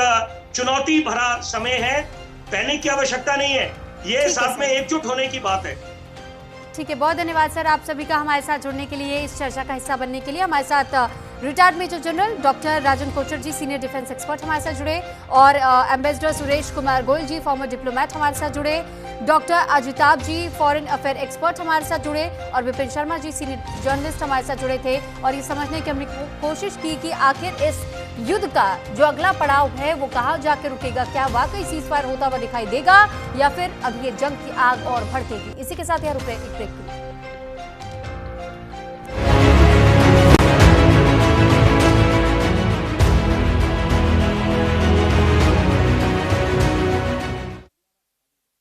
चुनौती भरा समय है, पैनिक की आवश्यकता नहीं है, ये साथ में एकजुट होने की बात है। ठीक है, बहुत धन्यवाद सर आप सभी का हमारे साथ जुड़ने के लिए, इस चर्चा का हिस्सा बनने के लिए। हमारे साथ retired major general doctor Rajan Kochar जी, सीनियर डिफेंस एक्सपर्ट हमारे साथ जुड़े, और एम्बेसडर सुरेश कुमार गोयल जी, फॉर्मर डिप्लोमेट हमारे साथ जुड़े, डॉक्टर अजिताभ जी, फॉरेन अफेयर एक्सपर्ट हमारे साथ जुड़े, और विपिन शर्मा जी, सीनियर जर्नलिस्ट हमारे साथ जुड़े थे। और ये समझने की हमने कोशिश की कि आखिर इस युद्ध का जो अगला पड़ाव है वो कहाँ जाकर रुकेगा, क्या वाकई सीज फायर होता हुआ दिखाई देगा या फिर अब ये जंग की आग और भड़केगी। इसी के साथ यहाँ रुक रहे एक ब्रेक।